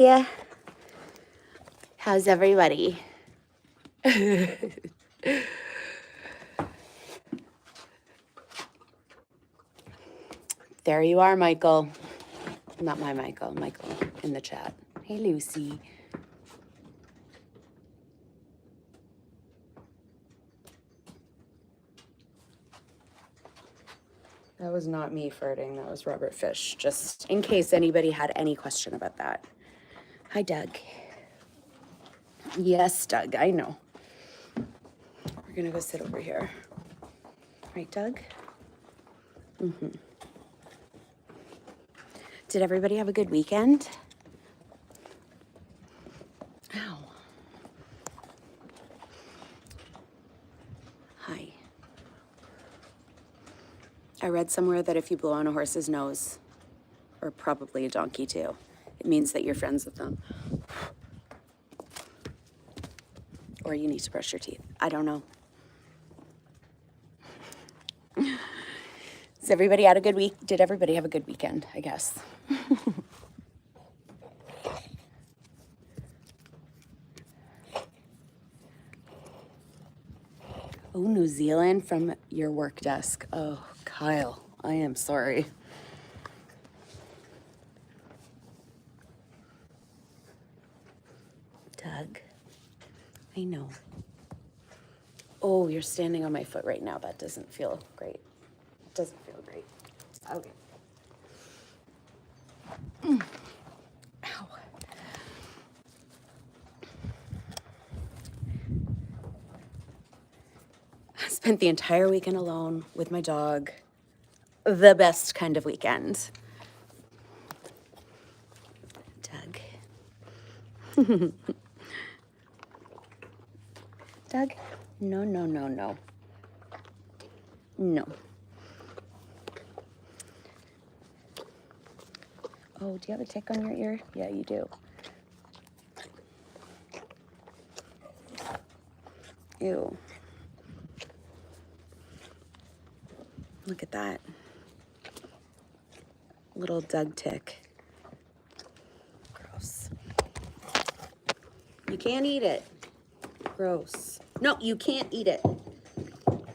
Yeah. How's everybody? There you are, Michael. Not my Michael, Michael in the chat. Hey, Lucy. That was not me farting, that was Robert Fish, just in case anybody had any question about that. Hi, Doug. Yes, Doug, I know. We're gonna go sit over here. Right, Doug? Mm-hmm. Did everybody have a good weekend? Ow. Hi. I read somewhere that if you blow on a horse's nose, or probably a donkey too, it means that you're friends with them. Or you need to brush your teeth. I don't know. Has everybody had a good week? Did everybody have a good weekend, I guess? Oh, New Zealand from your work desk. Oh, Kyle, I am sorry. Doug, I know. Oh, you're standing on my foot right now. That doesn't feel great. It doesn't feel great. Okay. Ow. I spent the entire weekend alone with my dog. The best kind of weekend. Doug. Doug? No, no, no, no. No. Oh, do you have a tick on your ear? Yeah, you do. Ew. Look at that. Little Doug tick. Gross. You can't eat it. Gross. No, you can't eat it.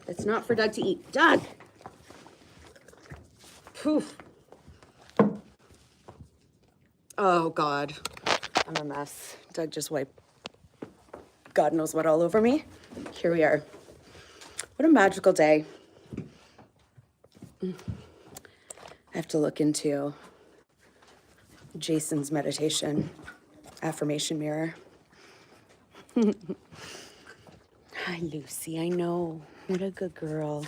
It's not for Doug to eat. Doug! Poof. Oh, God. I'm a mess. Doug just wiped God knows what all over me. Here we are. What a magical day. I have to look into Jason's meditation affirmation mirror. Hi, Lucy. I know. What a good girl.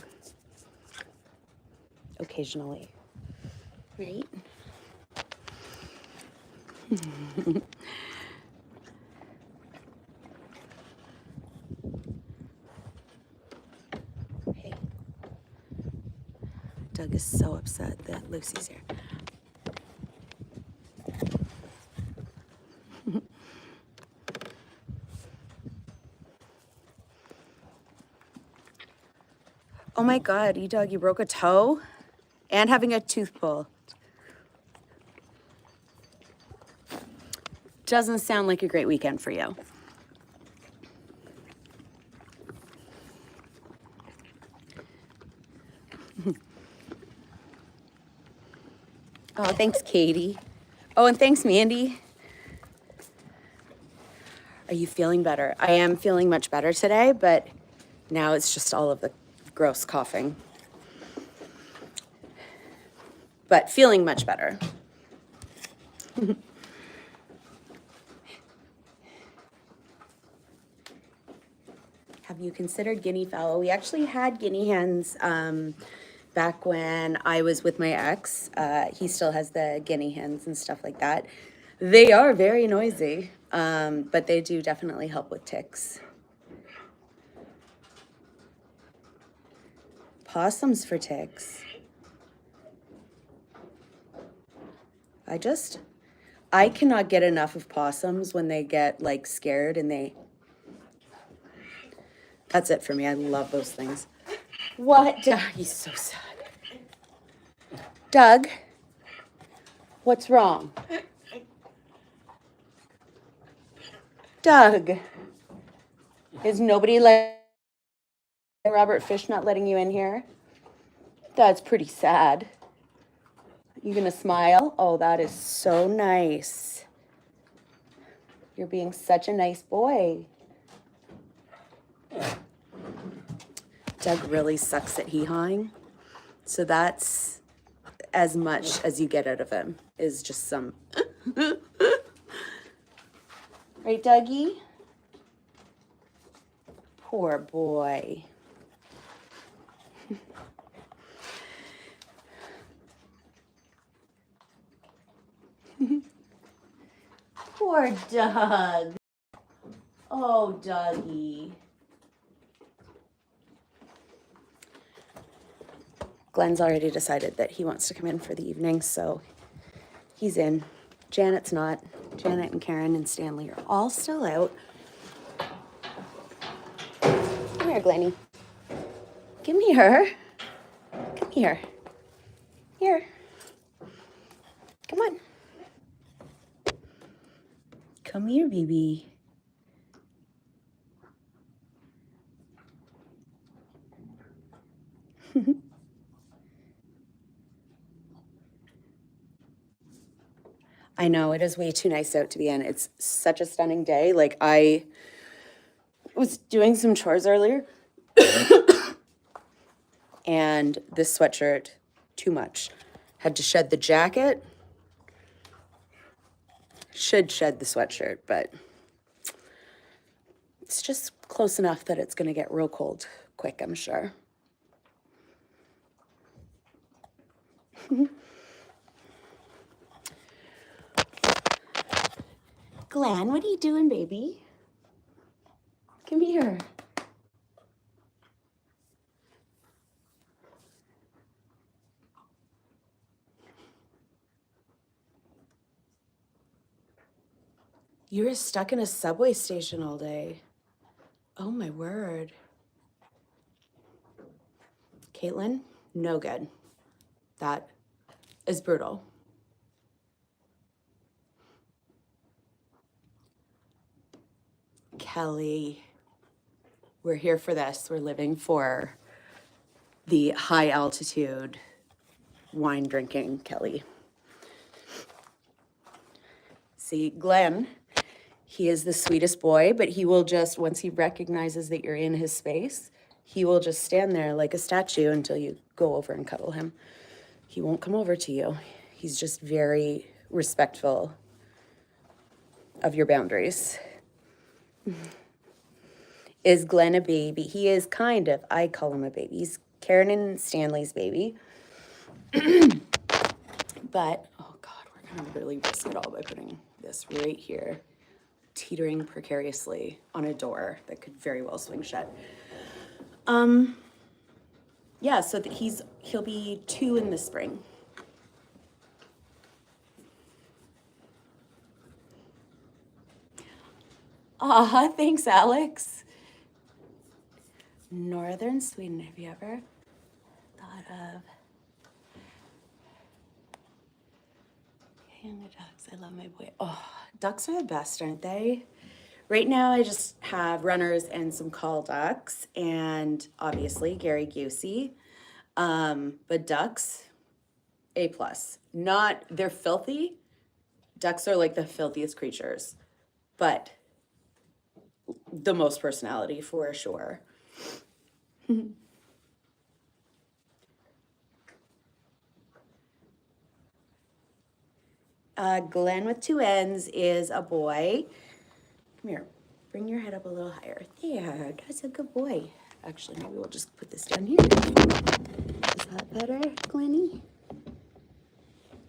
Occasionally. Right? Hey. Doug is so upset that Lucy's here. Oh my God, Doug, you broke a toe and having a tooth pulled. Doesn't sound like a great weekend for you. Oh, thanks, Katie. Oh, and thanks, Mandy. Are you feeling better? I am feeling much better today, but now it's just all of the gross coughing. But feeling much better. Have you considered guinea fowl? We actually had guinea hens back when I was with my ex. He still has the guinea hens and stuff like that. They are very noisy, but they do definitely help with ticks. Possums for ticks. I cannot get enough of possums when they get like scared and that's it for me. I love those things. What? He's so sad. Doug, what's wrong? Doug, is nobody like Robert Fish not letting you in here? That's pretty sad. You gonna smile? Oh, that is so nice. You're being such a nice boy. Doug really sucks at hee-hawing. So that's as much as you get out of him, is just some... Right, Dougie? Poor boy. Poor Doug. Oh, Dougie. Glenn's already decided that he wants to come in for the evening, so he's in. Janet's not. Janet and Karen and Stanley are all still out. Come here, Glenny. Come here. Come here. Here. Come on. Come here, baby. I know, it is way too nice out to be in. It's such a stunning day. Like, I was doing some chores earlier and this sweatshirt, too much. Had to shed the jacket. Should shed the sweatshirt, but it's just close enough that it's gonna get real cold quick, I'm sure. Glenn, what are you doing, baby? Come here. You were stuck in a subway station all day. Oh my word. Caitlin, no good. That is brutal. Kelly, we're here for this. We're living for the high altitude wine drinking, Kelly. See, Glenn, he is the sweetest boy, but he will just, once he recognizes that you're in his space, he will just stand there like a statue until you go over and cuddle him. He won't come over to you. He's just very respectful of your boundaries. Is Glenn a baby? He is kind of. I call him a baby. He's Karen and Stanley's baby. But, oh God, we're gonna really risk it all by putting this right here, teetering precariously on a door that could very well swing shut. Yeah, so that he'll be 2 in the spring. Aw, thanks, Alex. Northern Sweden, have you ever thought of hang the ducks? I love my boy. Oh, ducks are the best, aren't they? Right now, I just have runners and some call ducks, and obviously Gary Goosey. But ducks, A+. Not, they're filthy. Ducks are like the filthiest creatures, but the most personality for sure. Glenn with 2 N's is a boy. Come here, bring your head up a little higher. There, that's a good boy. Actually, maybe we'll just put this down here. Is that better, Glenny?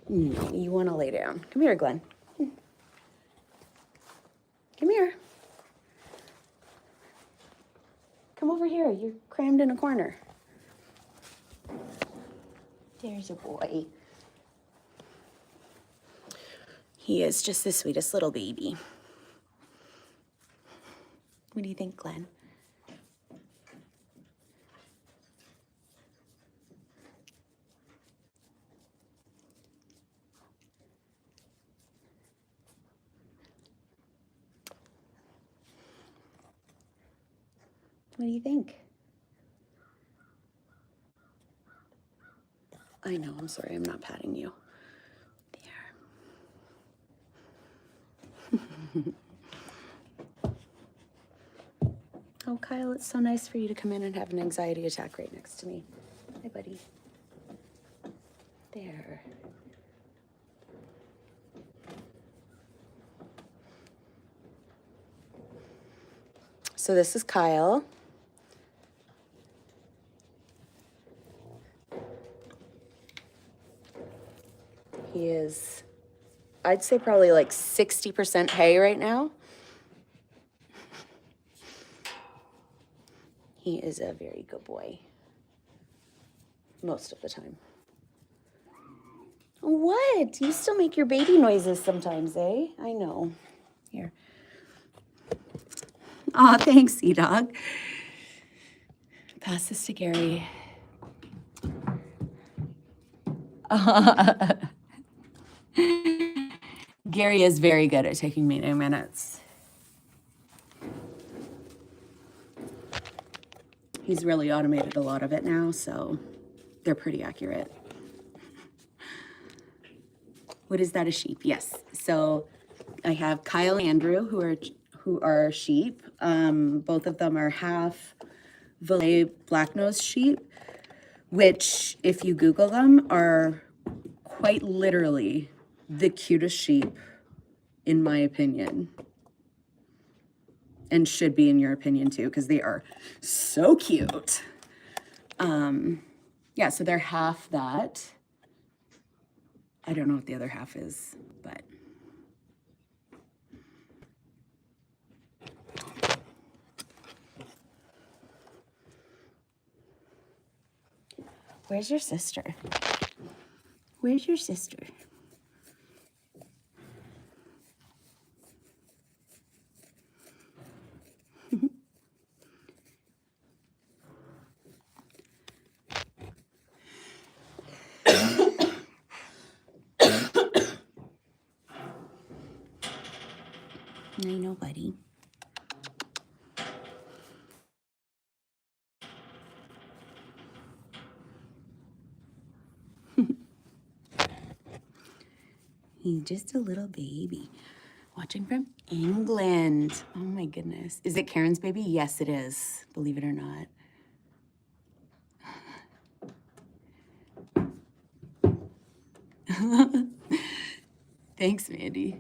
No, you want to lay down. Come here, Glenn. Come here. Come over here. You're crammed in a corner. There's a boy. He is just the sweetest little baby. What do you think, Glenn? What do you think? I know, I'm sorry, I'm not patting you. There. Oh, Kyle, it's so nice for you to come in and have an anxiety attack right next to me. Hi, buddy. There. So this is Kyle. He is, I'd say probably like 60% hay right now. He is a very good boy. Most of the time. What? You still make your baby noises sometimes, eh? I know. Here. Aw, thanks, Sea-Dog. Pass this to Gary. Gary is very good at taking me 2 minutes. He's really automated a lot of it now, so they're pretty accurate. What is that, a sheep? Yes. So I have Kyle and Andrew, who are sheep. Both of them are half Valais black-nosed sheep, which, if you Google them, are quite literally the cutest sheep, in my opinion. And should be in your opinion too, because they are so cute. Yeah, so they're half that. I don't know what the other half is, but. Where's your sister? Where's your sister? I know, buddy. He's just a little baby. Watching from England. Oh my goodness. Is it Karen's baby? Yes, it is. Believe it or not. Thanks, Mandy.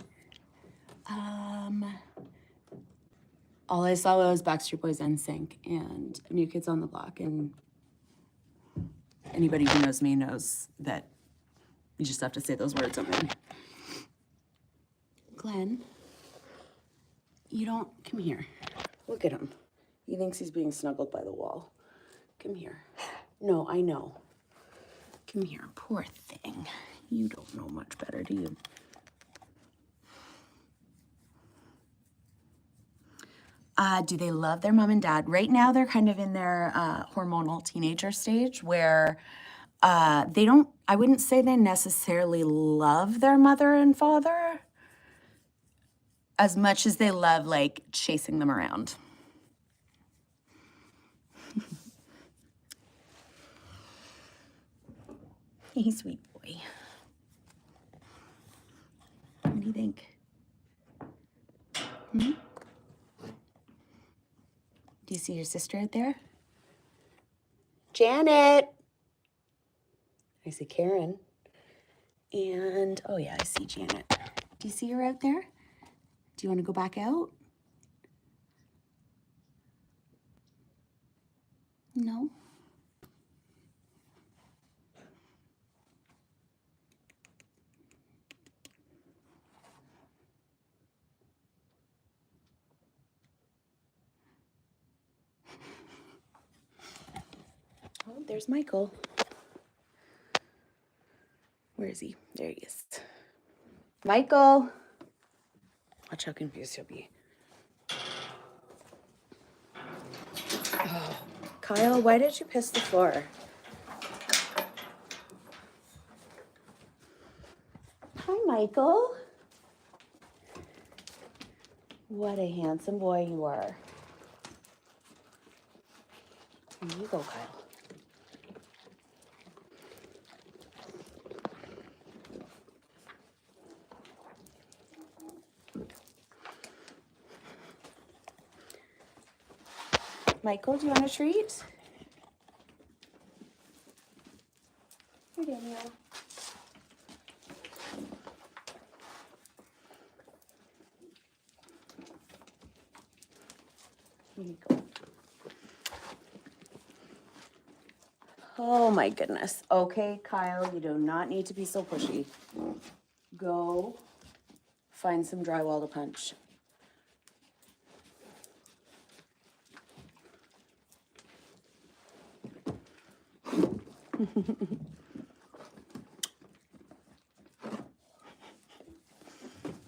All I saw was Backstreet Boys NSYNC and New Kids on the Block, and anybody who knows me knows that you just have to say those words over me. Glenn, you don't, come here. Look at him. He thinks he's being snuggled by the wall. Come here. No, I know. Come here, poor thing. You don't know much better, do you? Do they love their mom and dad? Right now, they're kind of in their hormonal teenager stage where they don't, I wouldn't say they necessarily love their mother and father as much as they love, like, chasing them around. Hey, sweet boy. What do you think? Hmm? Do you see your sister out there? Janet. I see Karen. And, oh yeah, I see Janet. Do you see her out there? Do you want to go back out? No? Oh, there's Michael. Where is he? There he is. Michael! Watch how confused he'll be. Oh, Kyle, why did you piss the floor? Hi, Michael. What a handsome boy you are. Here you go, Kyle. Michael, do you want a treat? Here, Danielle. Here you go. Oh my goodness. Okay, Kyle, you do not need to be so pushy. Go find some drywall to punch.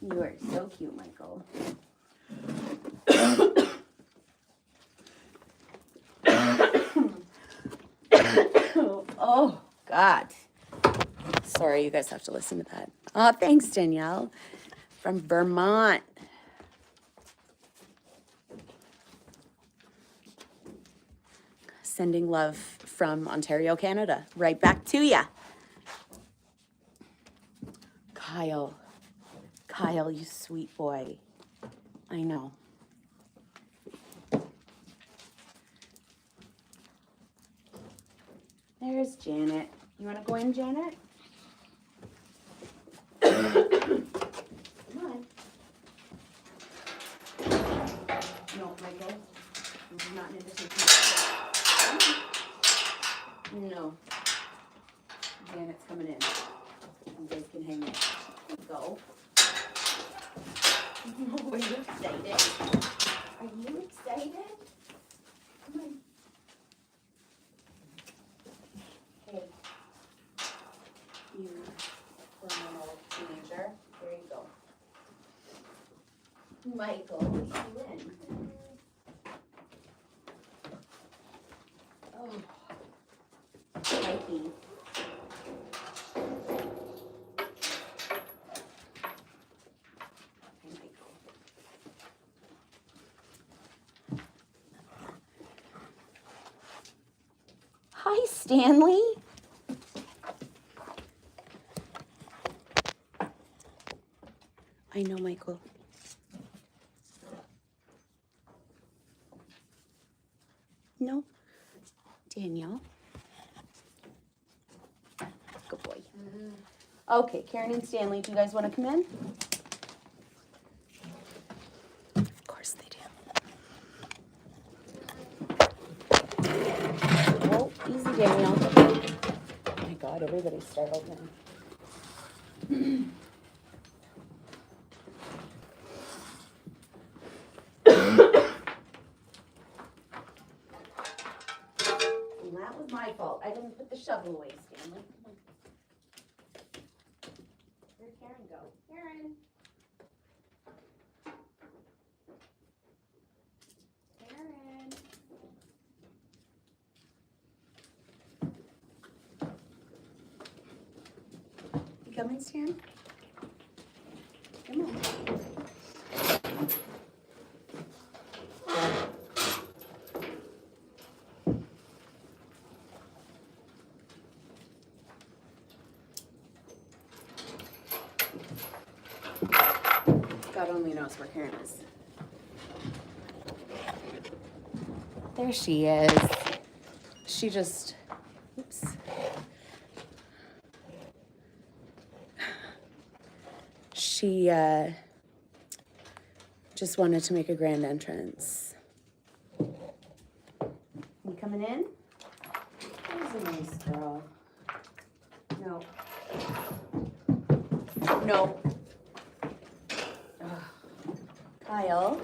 You are so cute, Michael. Oh, God. Sorry, you guys have to listen to that. Oh, thanks, Danielle. From Vermont. Sending love from Ontario, Canada. Right back to ya. Kyle. Kyle, you sweet boy. I know. There's Janet. You want to go in, Janet? Come on. No, Michael. This is not an invitation. No. Janet's coming in. You guys can hang out. Go. Are you excited? Are you excited? Come on. Hey. You hormonal teenager. There you go. Michael, what are you doing? Oh. Mikey. Hi, Stanley. I know, Michael. No. Danielle. Good boy. Okay, Karen and Stanley, do you guys want to come in? Of course they do. Oh, easy, Danielle. Oh my God, everybody's startled now. That was my fault. I didn't put the shovel away, Stanley. Come on. Where'd Karen go? Karen. Karen. You coming, Stan? Come on. God only knows where Karen is. There she is. She just, oops. She just wanted to make a grand entrance. You coming in? She's a nice girl. No. No. Ugh. Kyle,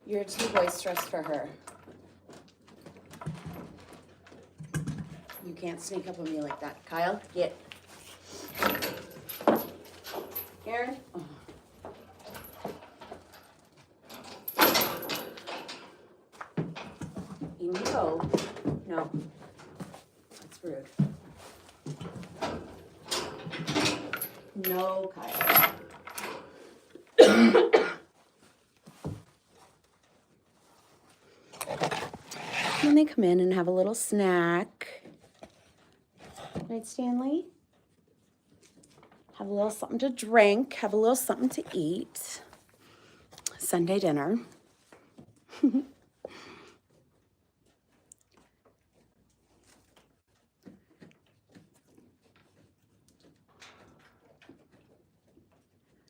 you're too boisterous for her. You can't sneak up on me like that. Kyle, get. Karen? Oh. In you go. No. That's rude. No, Kyle. when they come in and have a little snack. Right, Stanley? Have a little something to drink, have a little something to eat. Sunday dinner.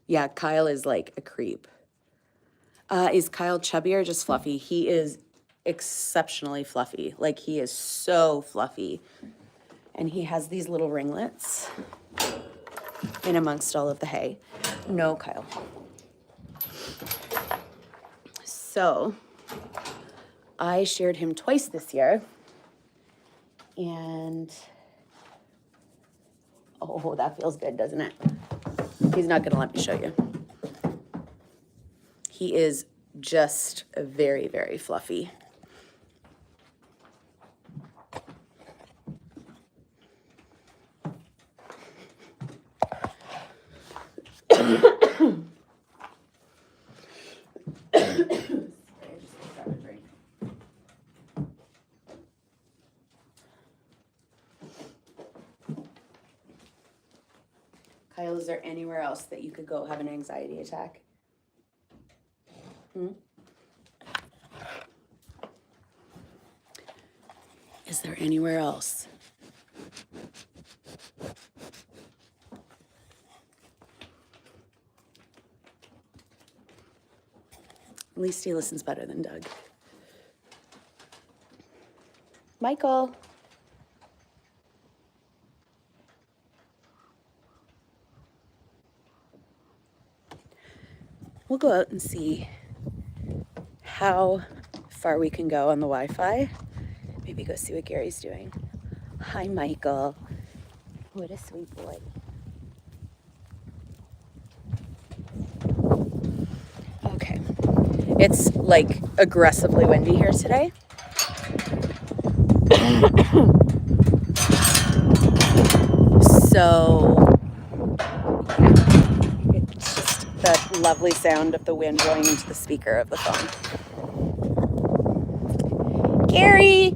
Yeah, Kyle is like a creep. Is Kyle chubby or just fluffy? He is exceptionally fluffy. Like, he is so fluffy. And he has these little ringlets in amongst all of the hay. No, Kyle. So, I shared him twice this year. And, oh, that feels good, doesn't it? He's not gonna let me show you. He is just very, very fluffy. Kyle, is there anywhere else that you could go have an anxiety attack? Is there anywhere else? At least he listens better than Doug. Michael. We'll go out and see how far we can go on the Wi-Fi. Maybe go see what Gary's doing. Hi, Michael. What a sweet boy. Okay. It's like aggressively windy here today. So it's just the lovely sound of the wind blowing into the speaker of the phone. Gary!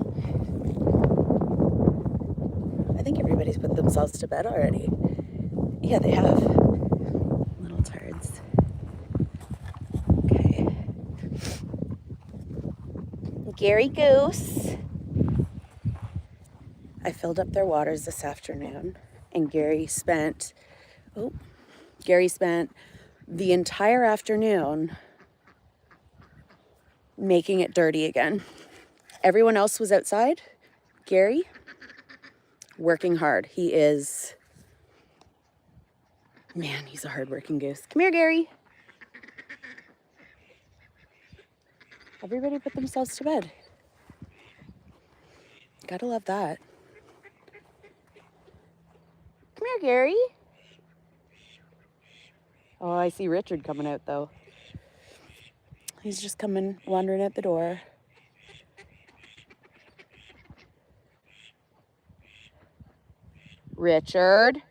I think everybody's put themselves to bed already. Yeah, they have. Little turds. Okay. Gary Goose. I filled up their waters this afternoon, and Gary spent the entire afternoon making it dirty again. Everyone else was outside. Gary, working hard. He is, man, he's a hardworking goose. Come here, Gary. Everybody put themselves to bed. Gotta love that. Come here, Gary. Oh, I see Richard coming out, though. He's just coming, wandering out the door. Richard.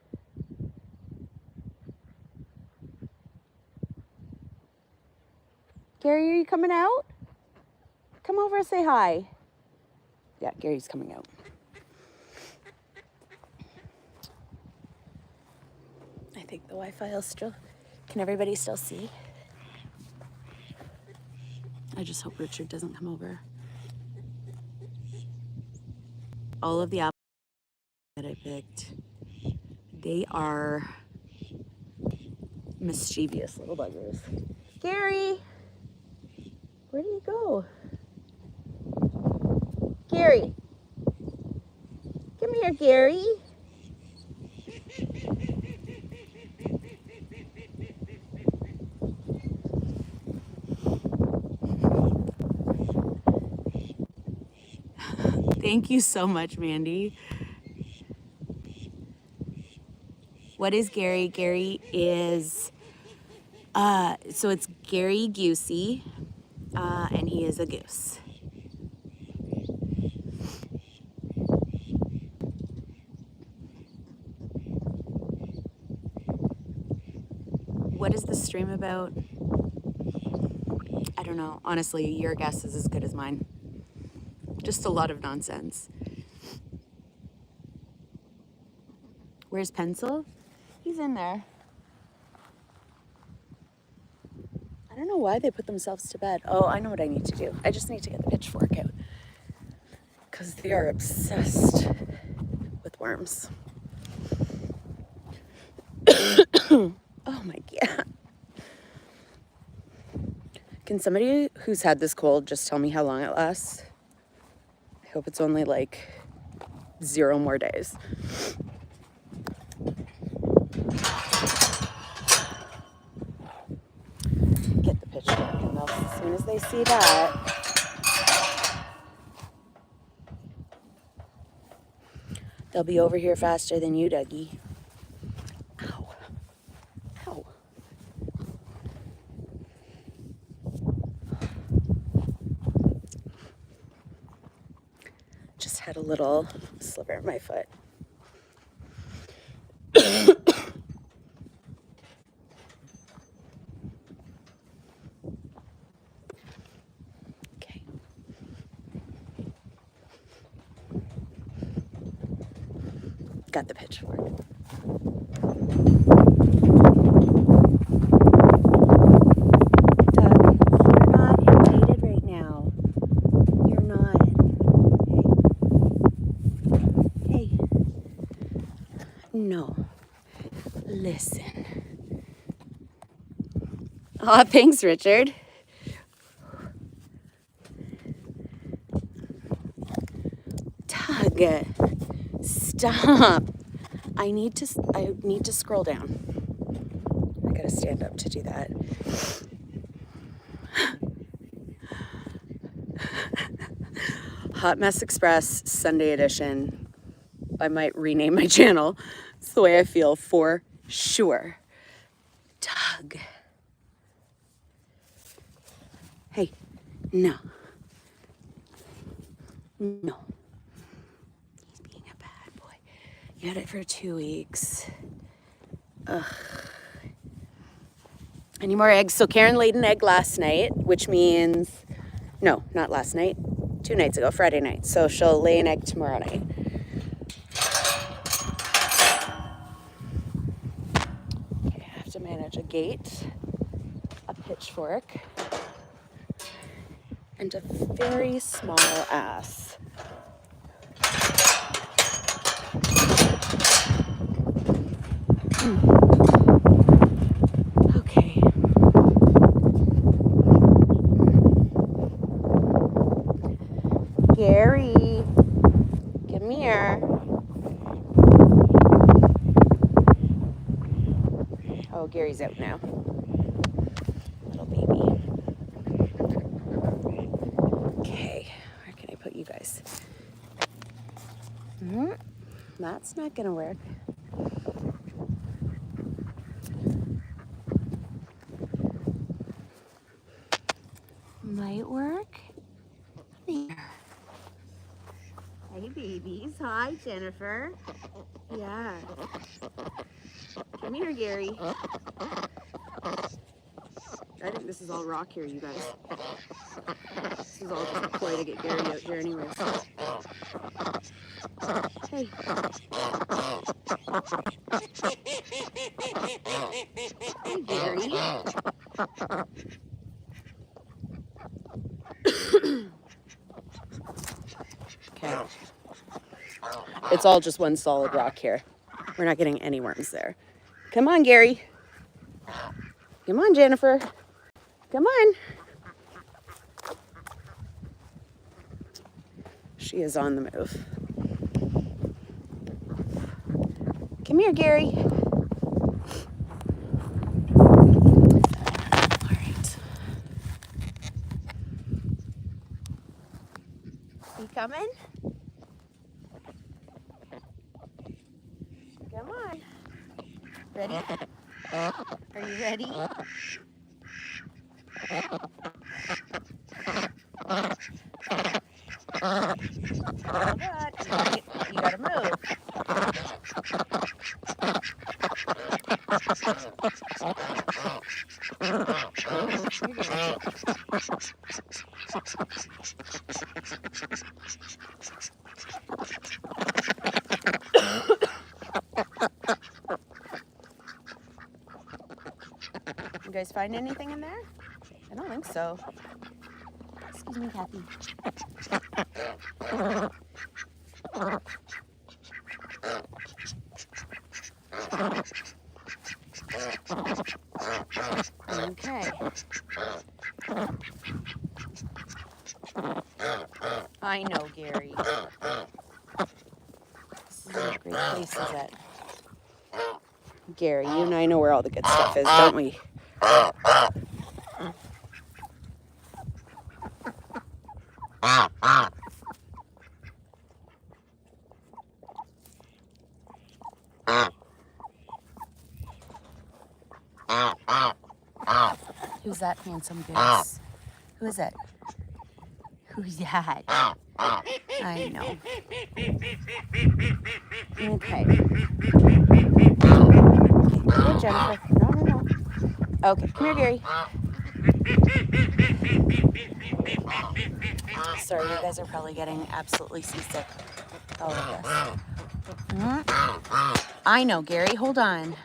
Gary, are you coming out? Come over and say hi. Yeah, Gary's coming out. I think the Wi-Fi will still... Can everybody still see? I just hope Richard doesn't come over. All of the apples that I picked, they are mischievous little buggers. Gary! Where did he go? Gary! Come here, Gary! Thank you so much, Mandy. What is Gary? Gary is, so it's Gary Goosey, and he is a goose. What is the stream about? I don't know. Honestly, your guess is as good as mine. Just a lot of nonsense. Where's Pencil? He's in there. I don't know why they put themselves to bed. Oh, I know what I need to do. I just need to get the pitchfork out. Because they are obsessed with worms. Oh my God. Can somebody who's had this cold just tell me how long it lasts? I hope it's only like 0 more days. Get the pitchfork, and as soon as they see that, they'll be over here faster than you, Dougie. Ow. Ow. Just had a little sliver in my foot. Okay. Got the pitchfork. Doug, you're not invaded right now. You're not. Hey. Hey. No. Listen. Aw, thanks, Richard. Doug, stop. I need to scroll down. I gotta stand up to do that. Hot Mess Express Sunday edition. I might rename my channel. It's the way I feel for sure. Doug. Hey, no. No. He's being a bad boy. You had it for 2 weeks. Ugh. Any more eggs? So Karen laid an egg last night, which means, no, not last night, 2 nights ago, Friday night. So she'll lay an egg tomorrow night. Okay, I have to manage a gate, a pitchfork, and a very small ass. Okay. Gary, come here. Oh, Gary's out now. Little baby. Okay, where can I put you guys? That's not gonna work. Might work. There. Hey, babies. Hi, Jennifer. Yeah. Come here, Gary. I think this is all rock here, you guys. This is all just a ploy to get Gary out here anyways. Hey. Hey, Gary. Okay. It's all just one solid rock here. We're not getting any worms there. Come on, Gary. Come on, Jennifer. Come on. She is on the move. Come here, Gary. All right. You coming? Come on. Ready? Are you ready? Oh God, you gotta move. You guys find anything in there? I don't think so. Excuse me, Kathy. Okay. I know, Gary. This is a great place, is it? Gary, you and I know where all the good stuff is, don't we? Who's that handsome goose? Who is it? Who's that? I know. Okay. Go, Jennifer. No. Okay, come here, Gary. Sorry, you guys are probably getting absolutely seasick. All of this. I know, Gary. Hold on.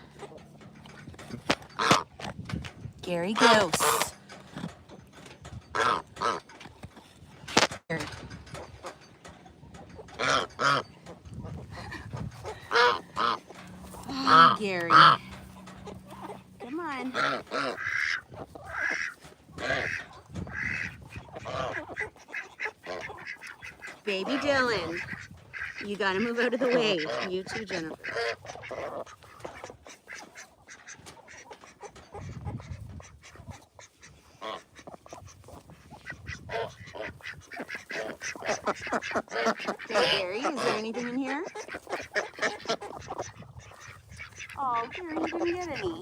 Gary Goose. Gary. Oh, Gary. Come on. Baby Dylan. You gotta move out of the way. You too, Jennifer. Hey, Gary, is there anything in here? Oh, Gary, you didn't get any.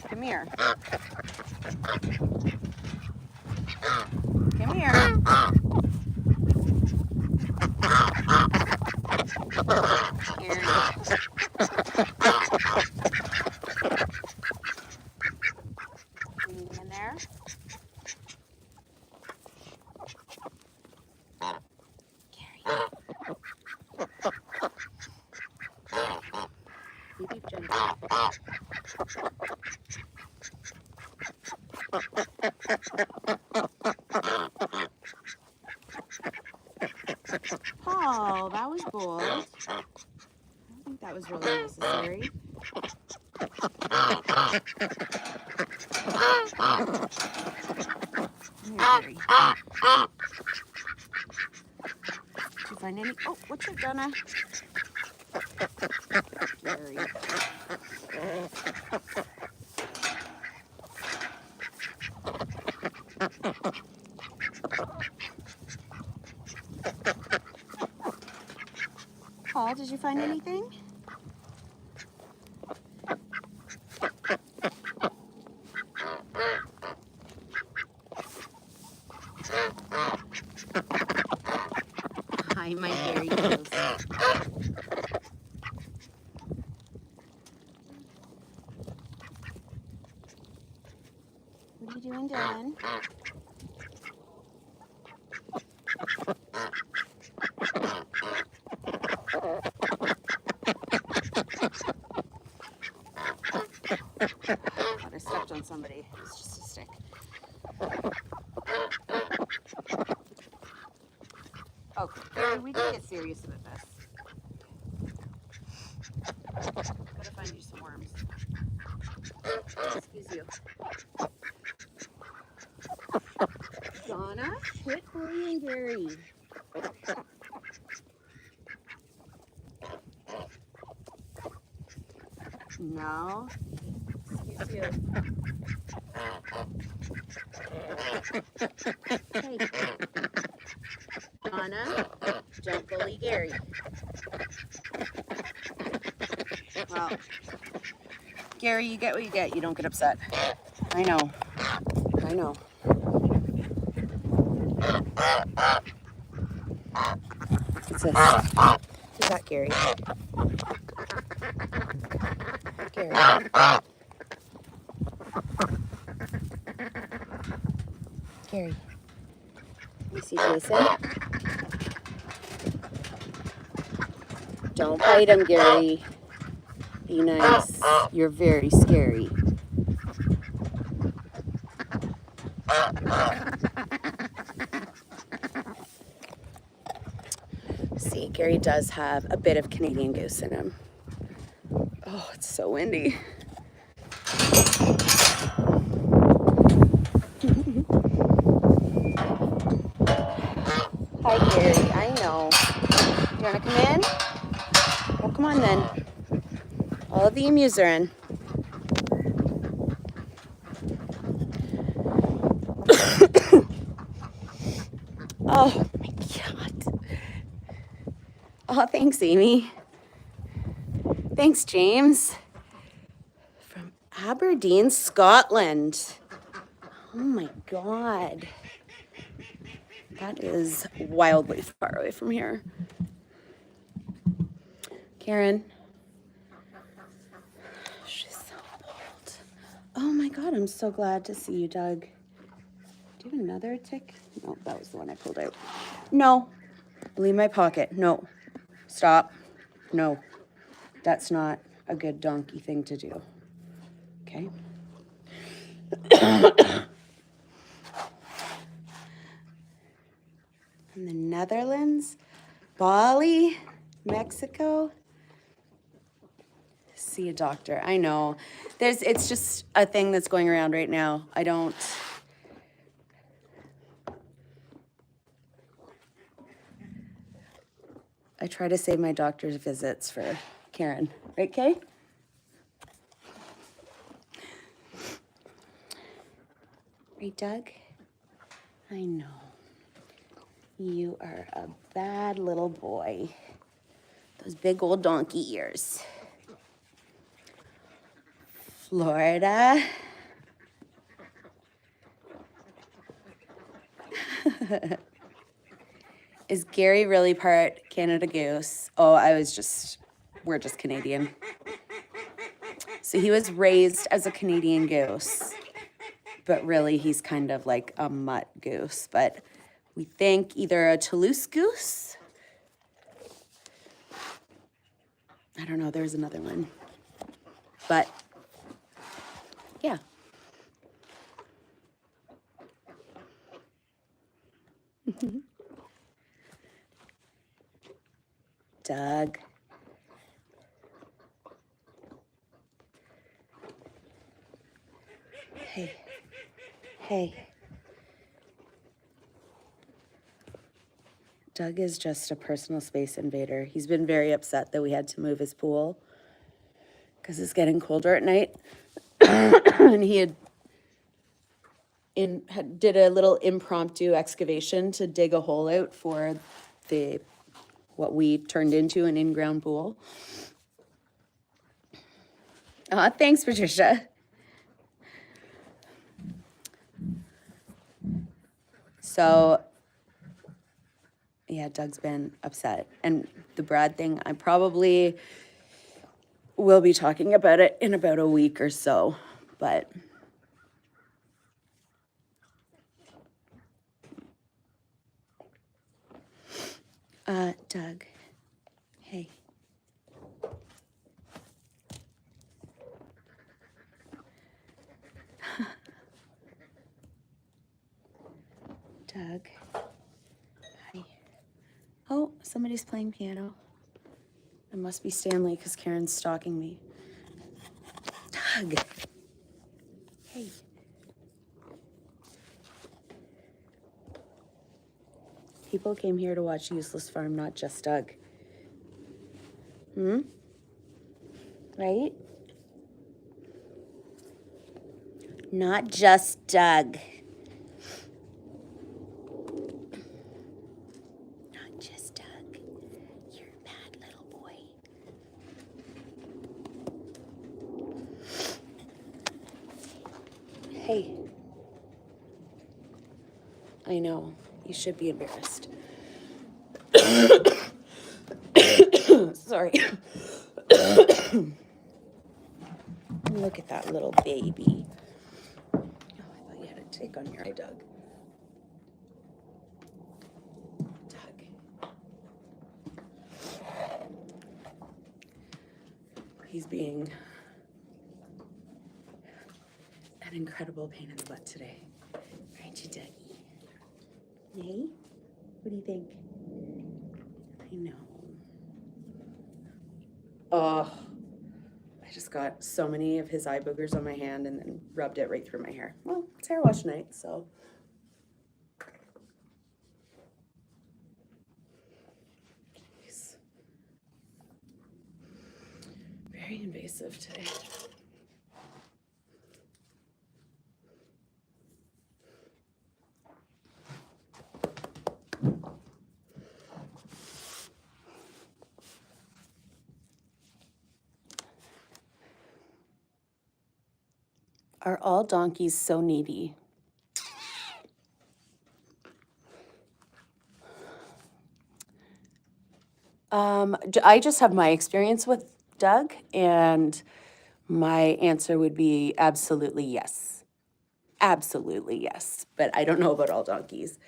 Come here. Come here. Gary. Anything in there? Gary. Beep, beep, Jennifer. Oh, that was bold. I don't think that was really necessary. Here, Gary. Did you find any? Oh, what's it, Donna? Gary. Paul, did you find anything? Hi, my Gary Goose. What are you doing, Dylan? I stepped on somebody. It's just a stick. Okay, we can get serious about this. Gotta find you some worms. Excuse you. Donna, quit bullying Gary. No. Excuse you. Hey. Donna, don't bully Gary. Well, Gary, you get what you get. You don't get upset. I know. I know. What's this? Who's that, Gary? Gary. Gary. You see Jason? Don't bite him, Gary. Be nice. You're very scary. See, Gary does have a bit of Canadian goose in him. Oh, it's so windy. Hi, Gary. I know. Do you want to come in? Well, come on then. All of the emus are in. Oh, my God. Oh, thanks, Amy. Thanks, James. From Aberdeen, Scotland. Oh, my God. That is wildly far away from here. Karen. She's so old. Oh my God, I'm so glad to see you, Doug. Do you have another tick? No, that was the one I pulled out. No. Leave my pocket. No. Stop. No. That's not a good donkey thing to do. Okay? In the Netherlands, Bali, Mexico. See a doctor. I know. It's just a thing that's going around right now. I try to save my doctor's visits for Karen. Right, Kay? Right, Doug? I know. You are a bad little boy. Those big old donkey ears. Florida. Is Gary really part Canada Goose? Oh, we're just Canadian. So he was raised as a Canadian goose, but really he's kind of like a mutt goose. But we think either a Toulouse goose. I don't know, there's another one. But yeah. Doug. Hey. Hey. Doug is just a personal space invader. He's been very upset that we had to move his pool because it's getting colder at night. And he did a little impromptu excavation to dig a hole out for what we turned into an in-ground pool. Thanks, Patricia. So, yeah, Doug's been upset. And the Brad thing, I probably will be talking about it in about a week or so, but Doug, hey. Doug, hi. Oh, somebody's playing piano. It must be Stanley because Karen's stalking me. Doug, hey. People came here to watch Useless Farm, not just Doug. Right? Not just Doug. Not just Doug. You're a bad little boy. Hey. I know. You should be embarrassed. Sorry. Look at that little baby. Oh, I thought you had a tick on your eye, Doug. he's being an incredible pain in the butt today. Aren't you, Dougie? Yay? What do you think? I know. Oh, I just got so many of his eye boogers on my hand and then rubbed it right through my hair. Well, it's hair wash night, so. He's very invasive today. Are all donkeys so needy? I just have my experience with Doug, and my answer would be absolutely yes. Absolutely yes. But I don't know about all donkeys.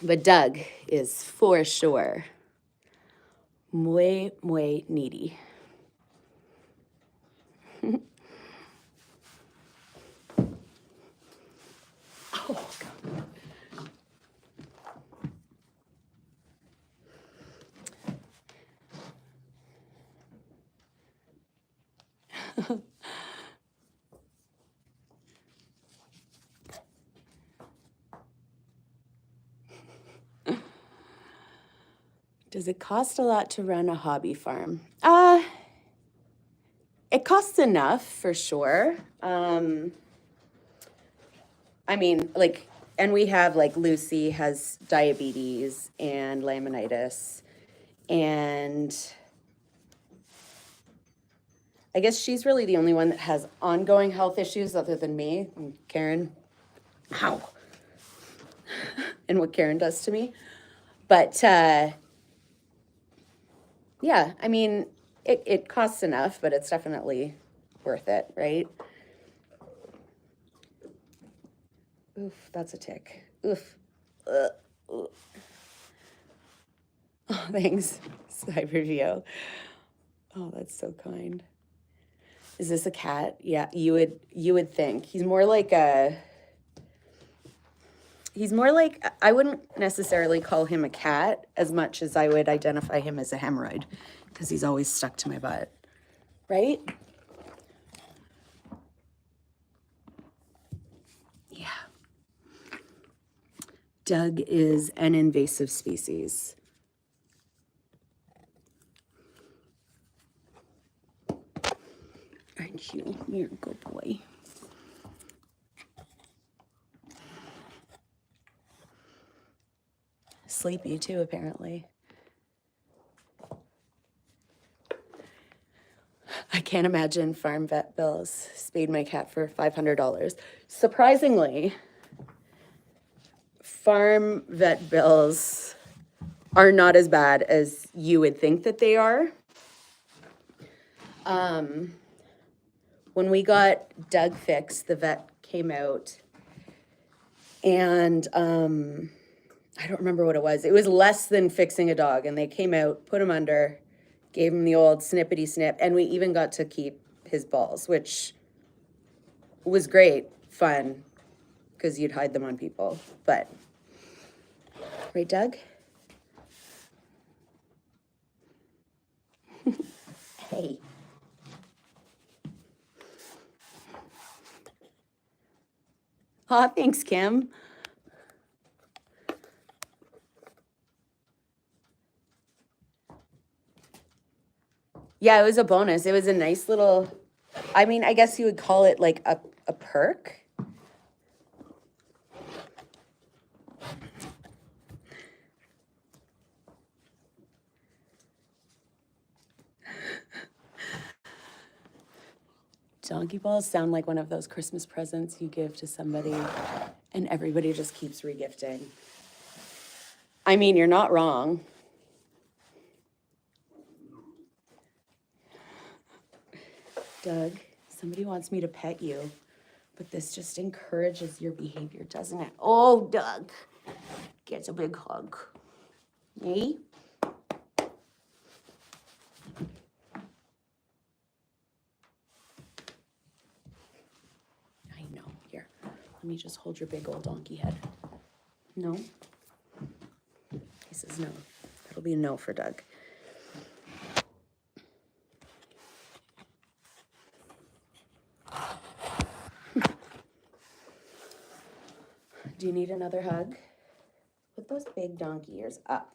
But Doug is for sure muy, muy needy. Oh, God. Does it cost a lot to run a hobby farm? It costs enough for sure. I mean, like, and we have like Lucy has diabetes and laminitis, and I guess she's really the only one that has ongoing health issues other than me and Karen. Ow. And what Karen does to me. But yeah, I mean, it costs enough, but it's definitely worth it, right? Oof, that's a tick. Oof. Oh, thanks, Cybergeo. Oh, that's so kind. Is this a cat? Yeah, you would think. He's more like, I wouldn't necessarily call him a cat as much as I would identify him as a hemorrhoid, because he's always stuck to my butt, right? Yeah. Doug is an invasive species. Aren't you? You're a good boy. Sleepy too, apparently. I can't imagine farm vet bills. Spayed my cat for $500. Surprisingly, farm vet bills are not as bad as you would think that they are. When we got Doug fixed, the vet came out, and I don't remember what it was. It was less than fixing a dog, and they came out, put him under, gave him the old snippety snip, and we even got to keep his balls, which was great, fun, because you'd hide them on people. But, right, Doug? Hey. Aw, thanks, Kim. Yeah, it was a bonus. It was a nice little, I mean, I guess you would call it like a perk. Donkey balls sound like one of those Christmas presents you give to somebody and everybody just keeps regifting. I mean, you're not wrong. Doug, somebody wants me to pet you, but this just encourages your behavior, doesn't it? Oh, Doug, get a big hug. Hey? Let me just hold your big old donkey head. No? He says no. That'll be a no for Doug. Do you need another hug? Put those big donkey ears up.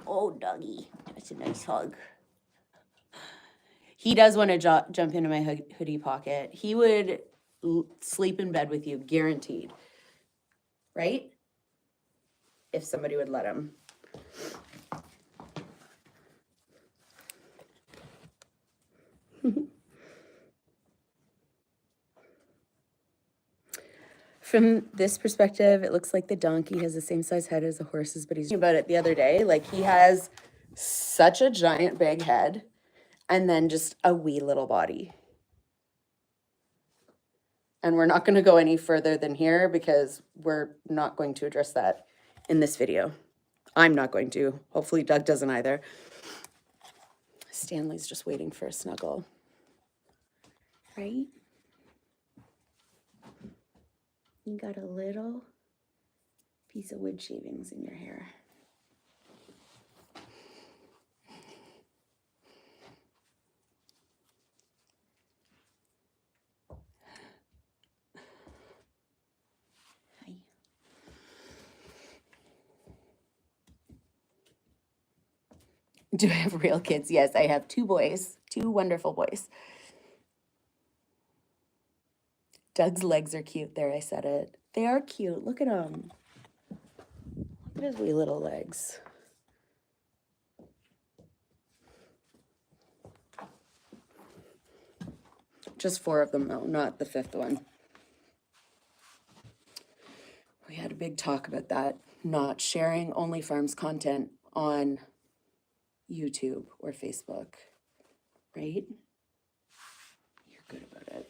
Oh, Dougie, that's a nice hug. He does want to jump into my hoodie pocket. He would sleep in bed with you, guaranteed. Right? If somebody would let him. From this perspective, it looks like the donkey has the same size head as the horses, but he's talking about it the other day. Like, he has such a giant big head and then just a wee little body. And we're not going to go any further than here because we're not going to address that in this video. I'm not going to. Hopefully Doug doesn't either. Stanley's just waiting for a snuggle. Right? You got a little piece of wood shavings in your hair. Hi. Do I have real kids? Yes, I have 2 boys, 2 wonderful boys. Doug's legs are cute. There, I said it. They are cute. Look at him. Look at his wee little legs. Just 4 of them, though, not the 5th one. We had a big talk about that, not sharing Only Farms content on YouTube or Facebook, right? You're good about it.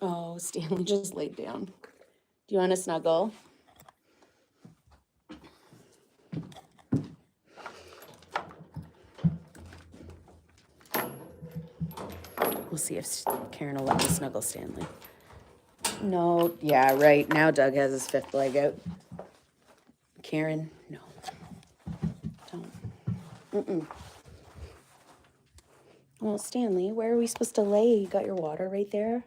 Oh, Stanley just laid down. Do you want to snuggle? We'll see if Karen will let me snuggle Stanley. No, yeah, right. Now Doug has his 5th leg out. Karen, no. Don't. Well, Stanley, where are we supposed to lay? You got your water right there?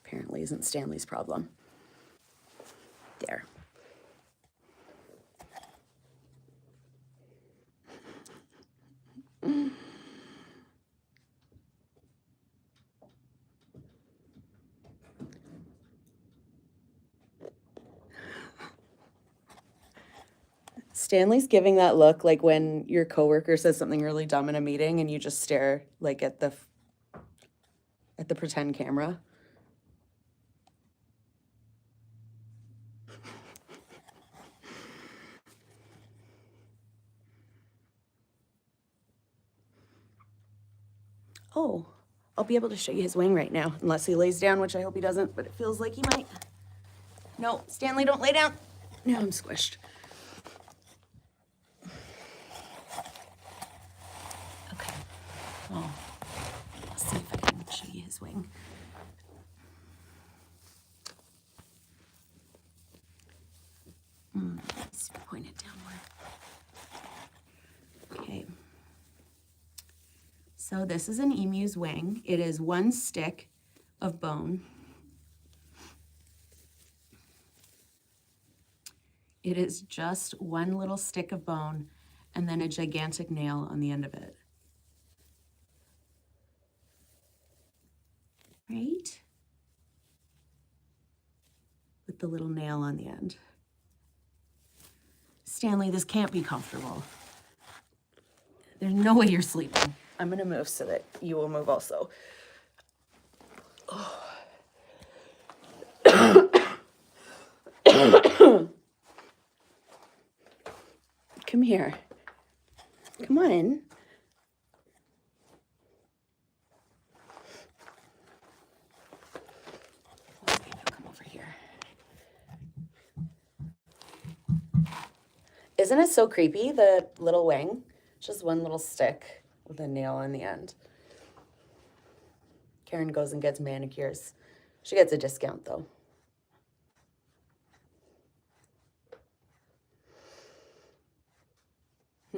Apparently isn't Stanley's problem. There. Stanley's giving that look like when your coworker says something really dumb in a meeting and you just stare like at the pretend camera. Oh, I'll be able to show you his wing right now, unless he lays down, which I hope he doesn't, but it feels like he might. No, Stanley, don't lay down. Now I'm squished. Okay, well, let's see if I can show you his wing. Let's point it downward. Okay. So this is an emu's wing. It is 1 stick of bone. It is just 1 little stick of bone and then a gigantic nail on the end of it. Right? With the little nail on the end. Stanley, this can't be comfortable. There's no way you're sleeping. I'm gonna move so that you will move also. Oh. Come here. Come on. Okay, now come over here. Isn't it so creepy, the little wing? Just one little stick with a nail on the end. Karen goes and gets manicures. She gets a discount, though.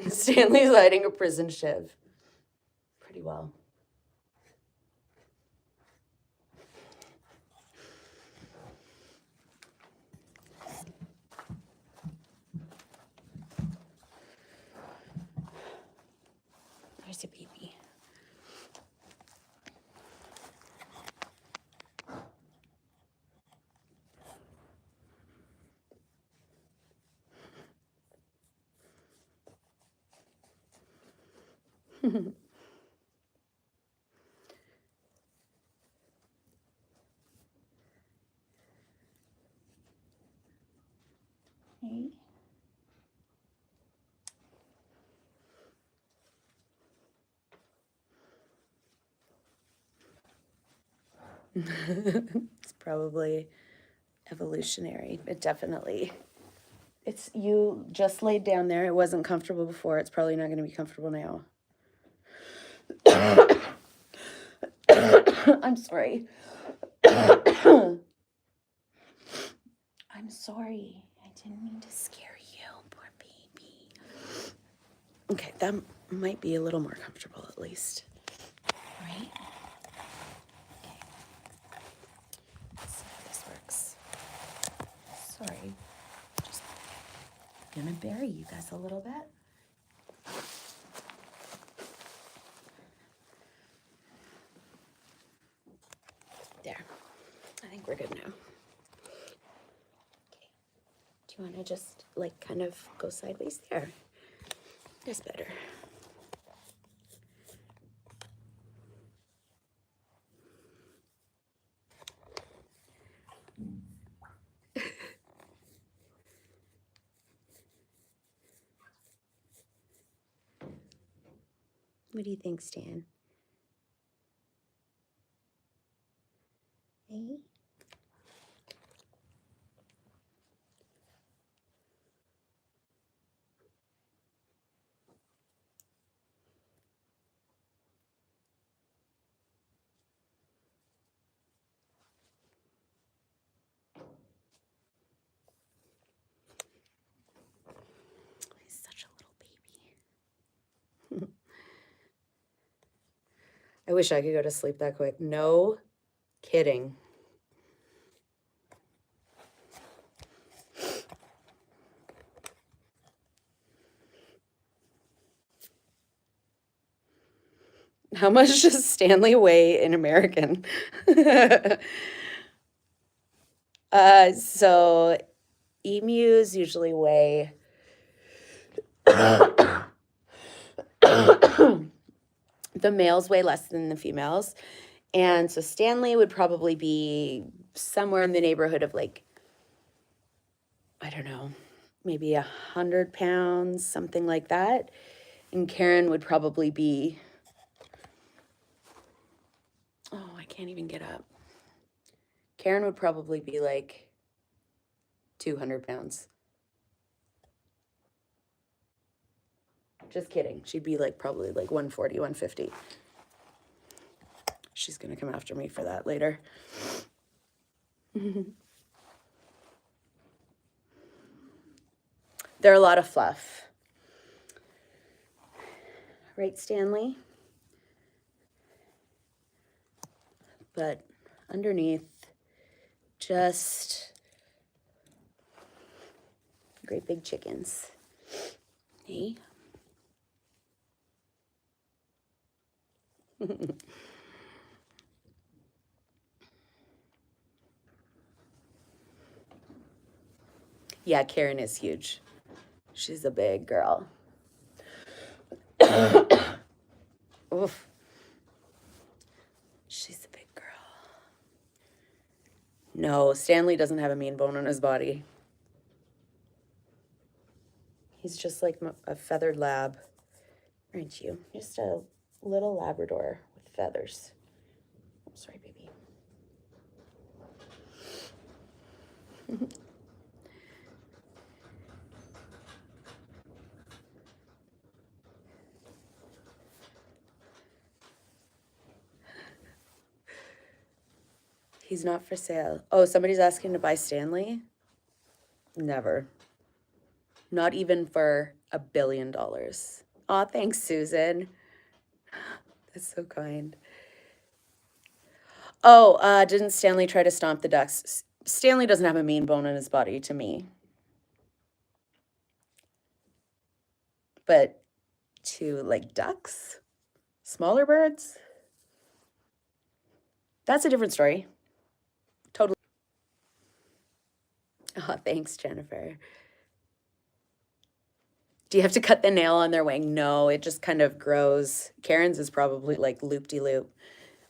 Stanley's hiding a prison shiv. Pretty well. There's a baby. Hey. It's probably evolutionary. It definitely. It's you just laid down there. It wasn't comfortable before. It's probably not going to be comfortable now. I'm sorry. I'm sorry. I didn't mean to scare you, poor baby. Okay, that might be a little more comfortable at least. Right? Okay. Let's see how this works. Sorry. Just gonna bury you guys a little bit. There. I think we're good now. Okay. Do you want to just like kind of go sideways there? That's better. What do you think, Stan? Hey? He's such a little baby. I wish I could go to sleep that quick. No kidding. How much does Stanley weigh in American? So emus usually weigh the males weigh less than the females. And so Stanley would probably be somewhere in the neighborhood of like, I don't know, maybe 100 pounds, something like that. And Karen would probably be, oh, I can't even get up. Karen would probably be like 200 pounds. Just kidding. She'd be like probably like 140, 150. She's going to come after me for that later. They're a lot of fluff. Right, Stanley? But underneath, just great big chickens. Hey? Yeah, Karen is huge. She's a big girl. Oof. She's a big girl. No, Stanley doesn't have a mean bone in his body. He's just like a feathered lab, aren't you? Just a little Labrador with feathers. I'm sorry, baby. He's not for sale. Oh, somebody's asking to buy Stanley? Never. Not even for $1 billion. Aw, thanks, Susan. That's so kind. Oh, didn't Stanley try to stomp the ducks? Stanley doesn't have a mean bone in his body to me. But to like ducks, smaller birds, that's a different story. Totally. Oh, thanks, Jennifer. Do you have to cut the nail on their wing? No, it just kind of grows. Karen's is probably like loop-de-loop,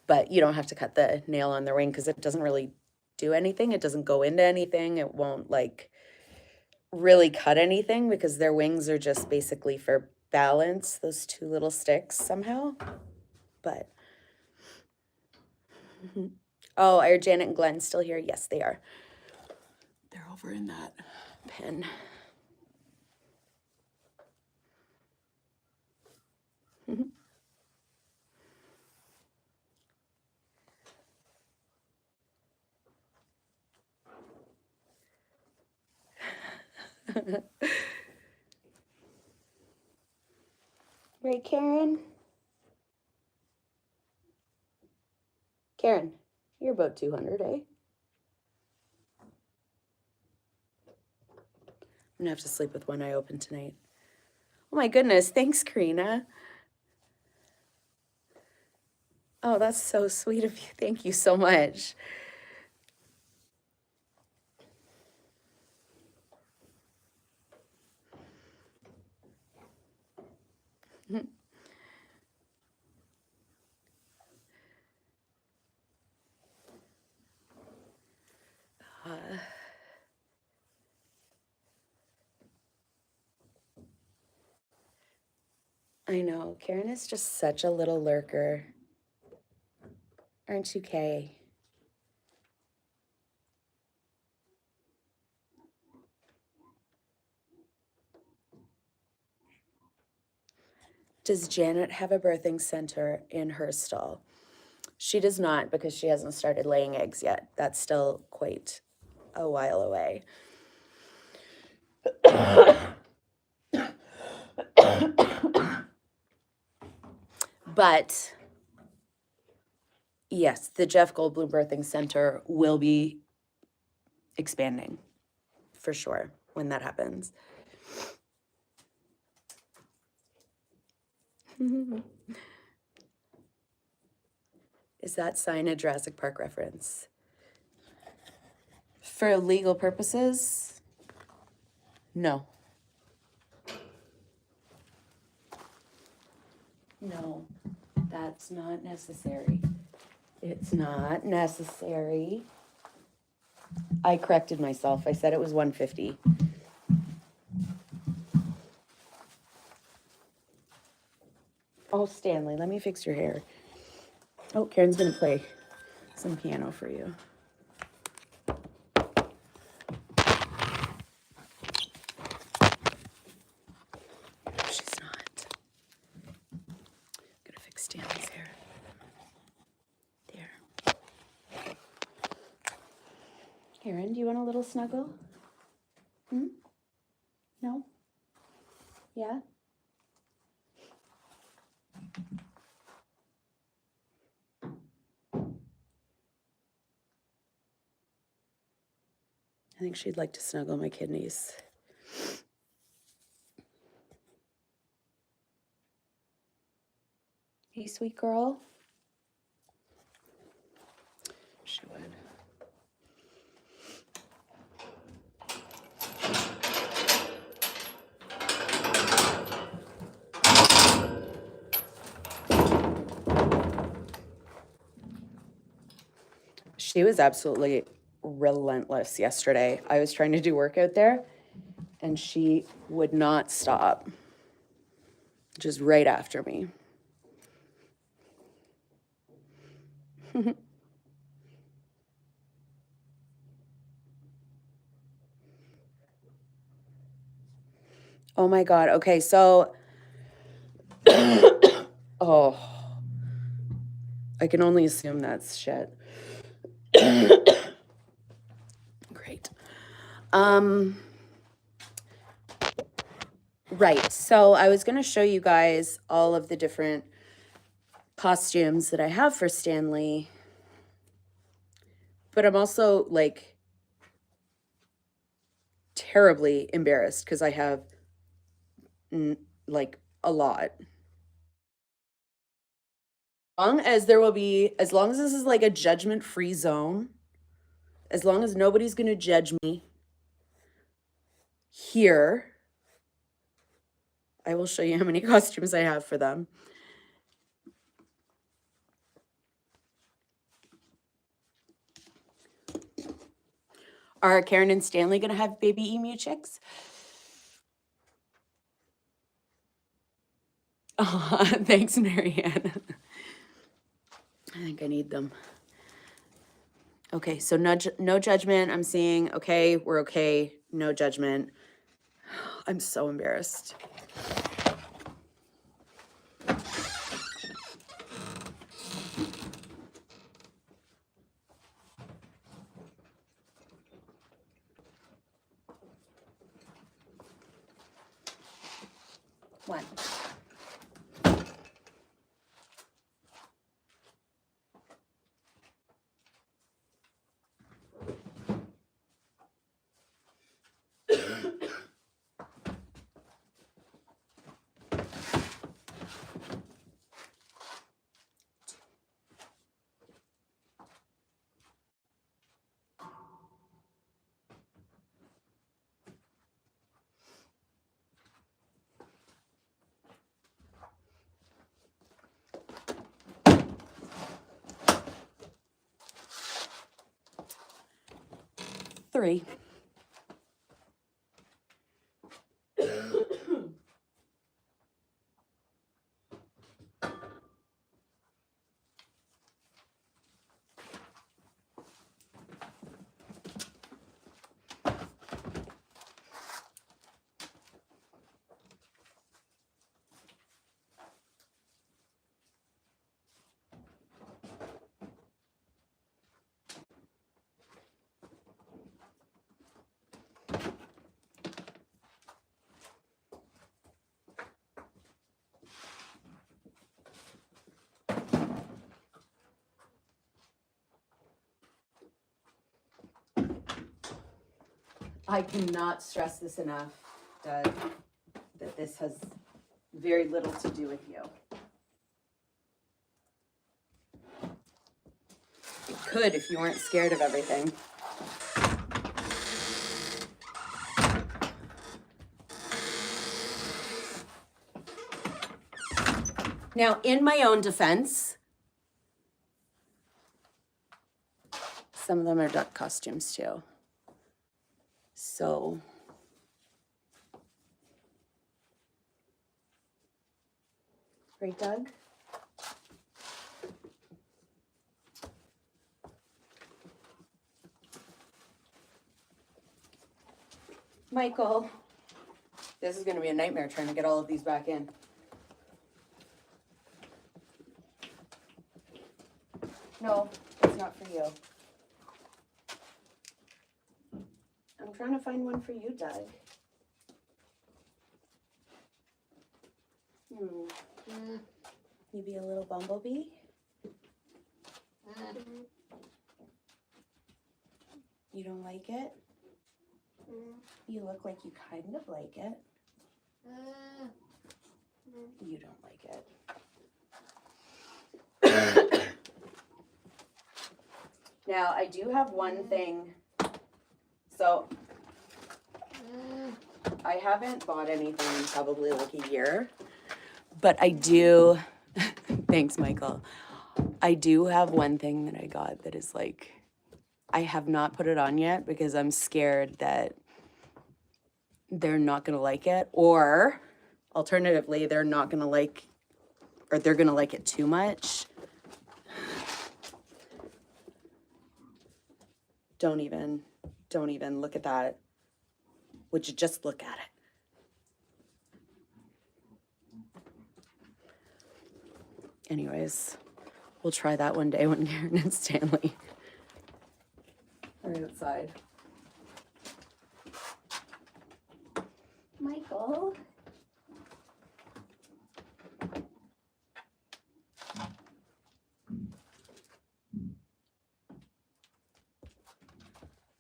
but you don't have to cut the nail on their wing because it doesn't really do anything. It doesn't go into anything. It won't like really cut anything because their wings are just basically for balance, those two little sticks somehow. But oh, are Janet and Glenn still here? Yes, they are. They're over in that pen. Right, Karen? Karen, you're about 200, eh? I'm gonna have to sleep with one eye open tonight. Oh my goodness, thanks, Karina. Oh, that's so sweet of you. Thank you so much. I know, Karen is just such a little lurker. Aren't you, Kay? Does Janet have a birthing center in her stall? She does not because she hasn't started laying eggs yet. That's still quite a while away. But yes, the Jeff Goldblum Birthing Center will be expanding for sure when that happens. Is that sign a Jurassic Park reference? For legal purposes, no. No, that's not necessary. It's not necessary. I corrected myself. I said it was 150. Oh, Stanley, let me fix your hair. Oh, Karen's gonna play some piano for you. She's not. I'm gonna fix Stanley's hair. There. Karen, do you want a little snuggle? No? Yeah? I think she'd like to snuggle my kidneys. Hey, sweet girl. She would. She was absolutely relentless yesterday. I was trying to do work out there and she would not stop. Just right after me. Oh my God. Okay, so oh, I can only assume that's shit. Great. Right, so I was going to show you guys all of the different costumes that I have for Stanley, but I'm also like terribly embarrassed because I have like a lot. As long as this is like a judgment-free zone, as long as nobody's going to judge me here, I will show you how many costumes I have for them. Are Karen and Stanley going to have baby emu chicks? Oh, thanks, Marianne. I think I need them. Okay, so no judgment. I'm seeing, okay, we're okay. No judgment. I'm so embarrassed. One. Three. I cannot stress this enough, Doug, that this has very little to do with you. It could if you weren't scared of everything. Now, in my own defense, some of them are duck costumes too. So, right, Doug? Michael, this is going to be a nightmare trying to get all of these back in. No, it's not for you. I'm trying to find one for you, Doug. Maybe a little bumblebee? You don't like it? You look like you kind of like it. You don't like it. Now, I do have one thing. So, I haven't bought anything in probably like a year, but I do, thanks, Michael. I do have one thing that I got that is like, I have not put it on yet because I'm scared that they're not going to like it, or alternatively, they're not going to like, or they're going to like it too much. Don't even look at that. Would you just look at it? Anyways, we'll try that one day when Karen and Stanley Right outside. Michael.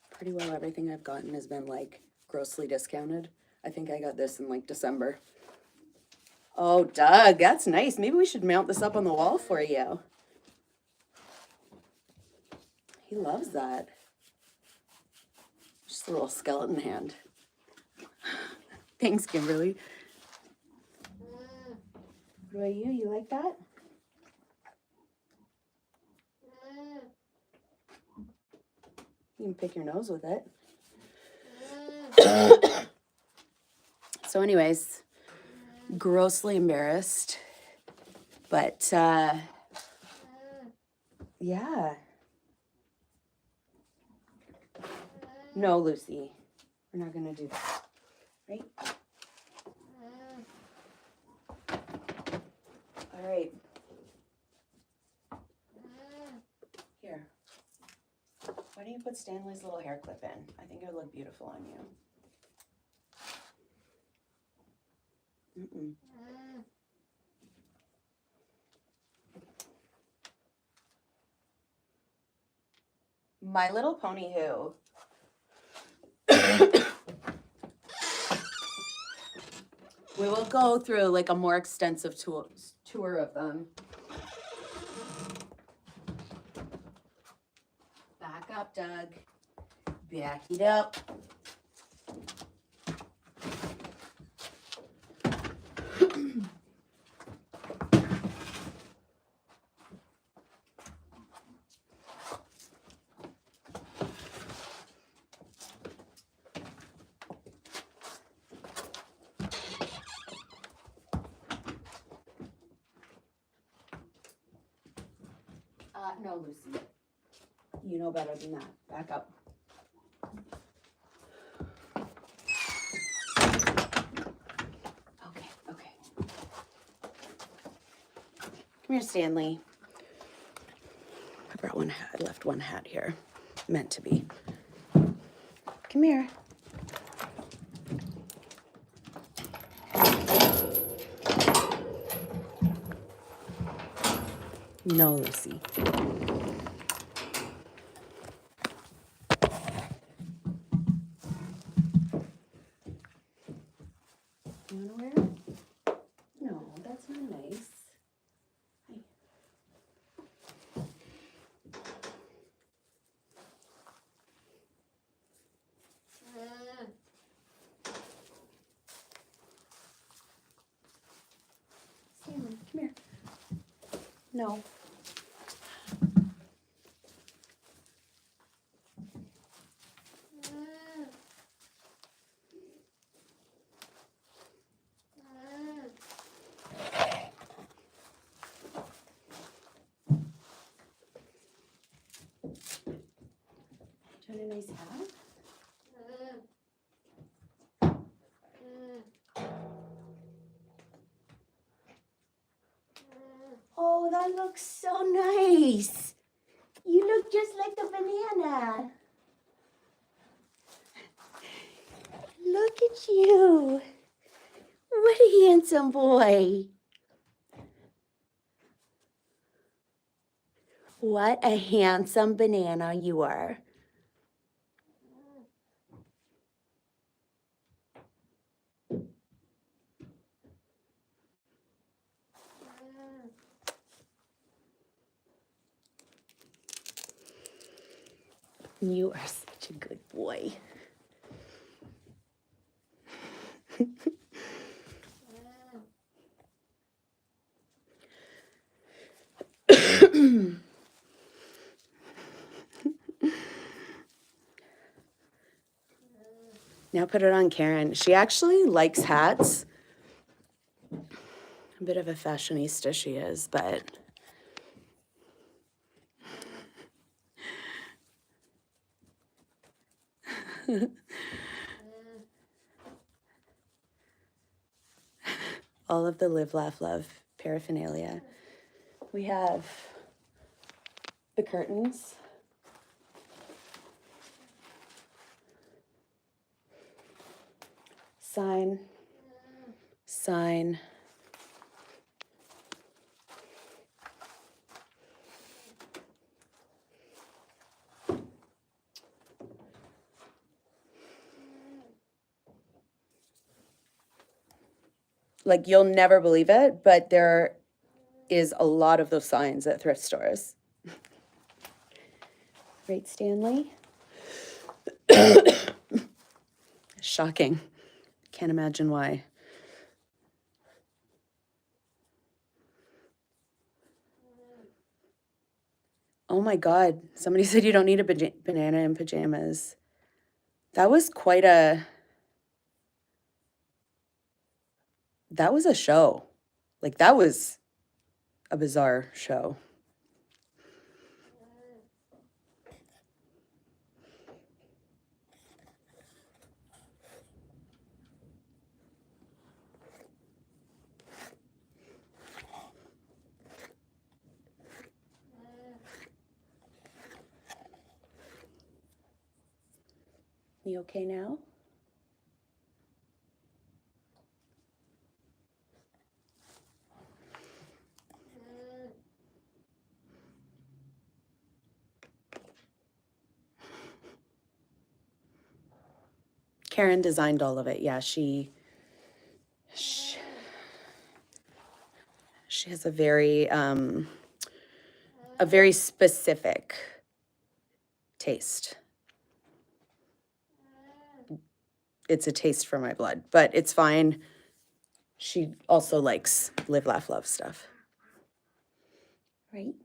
Pretty well everything I've gotten has been like grossly discounted. I think I got this in like December. Oh, Doug, that's nice. Maybe we should mount this up on the wall for you. He loves that. Just a little skeleton hand. Thanks, Kimberly. What about you? You like that? You can pick your nose with it. So anyways, grossly embarrassed. But, yeah. No, Lucy. We're not going to do that. Right? All right. Here. Why don't you put Stanley's little hair clip in? I think it would look beautiful on you. Mm-mm. My Little Pony who? We will go through like a more extensive tour of them. Back up, Doug. Back it up. No, Lucy. You know better than that. Back up. Okay, okay. Come here, Stanley. I brought one hat. I left one hat here. Meant to be. Come here. No, Lucy. You want to wear it? No, that's not nice. Hi. Stanley, come here. No. Do you want a nice hat? Oh, that looks so nice. You look just like a banana. Look at you. What a handsome boy. What a handsome banana you are. You are such a good boy. Now put it on Karen. She actually likes hats. A bit of a fashionista she is, but all of the live, laugh, love paraphernalia. We have the curtains. sign, sign. Like, you'll never believe it, but there is a lot of those signs at thrift stores. Right, Stanley? Shocking. Can't imagine why. Oh my God. Somebody said you don't need a banana in pajamas. That was quite a... That was a show. Like, that was a bizarre show. You okay now? Karen designed all of it. Yeah, she has a very specific taste. It's a taste for my blood, but it's fine. She also likes live, laugh, love stuff. Right?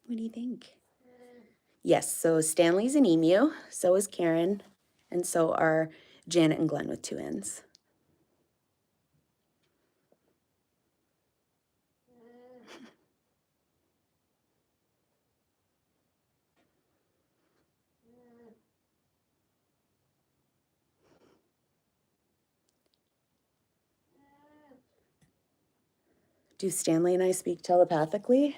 What do you think? Yes, so Stanley's an emu, so is Karen, and so are Janet and Glenn with 2 N's. Do Stanley and I speak telepathically?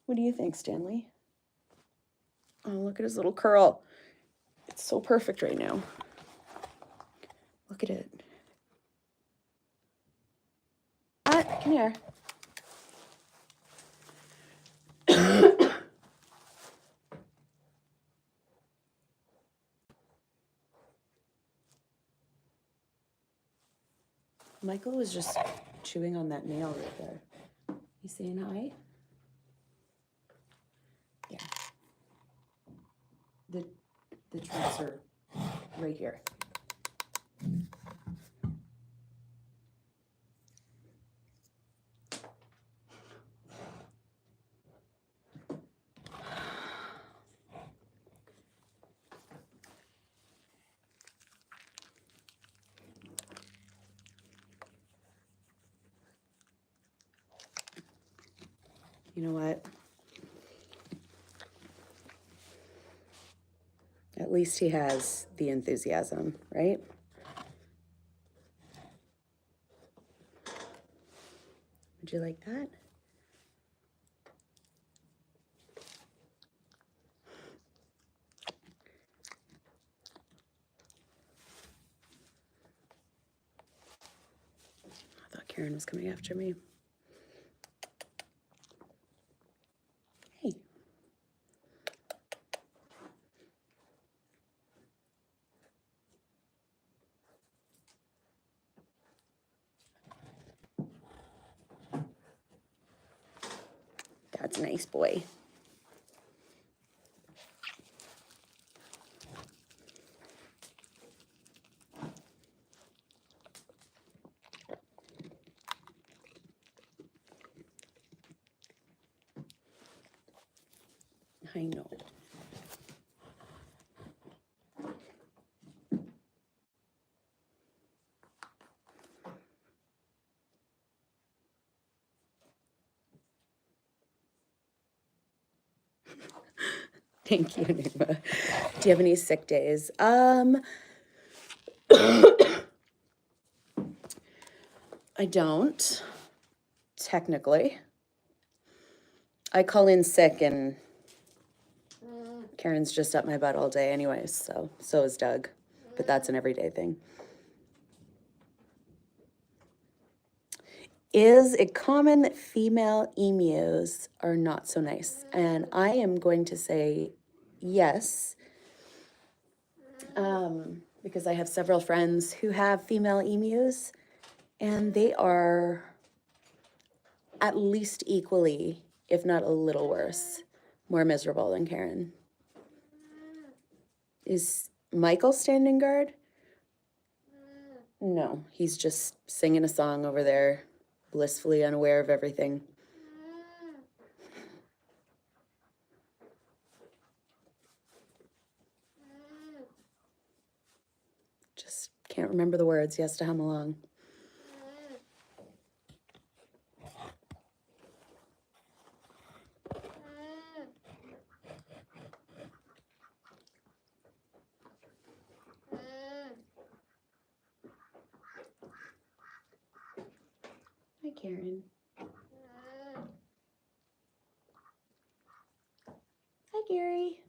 What do you think, Stanley? Oh, look at his little curl. It's so perfect right now. Look at it. Come here. Michael was just chewing on that nail right there. You saying hi? Yeah. The tracks are right here. You know what? At least he has the enthusiasm, right? Would you like that? I thought Karen was coming after me. Hey. That's a nice boy. I know. Thank you, Nima. Do you have any sick days? I don't. technically. I call in sick and Karen's just up my butt all day anyways, so is Doug, but that's an everyday thing. Is it common that female emus are not so nice? And I am going to say yes, because I have several friends who have female emus, and they are at least equally, if not a little worse, more miserable than Karen. Is Michael standing guard? No, he's just singing a song over there, blissfully unaware of everything. Just can't remember the words. He has to hum along. Hi, Karen. Hi, Gary.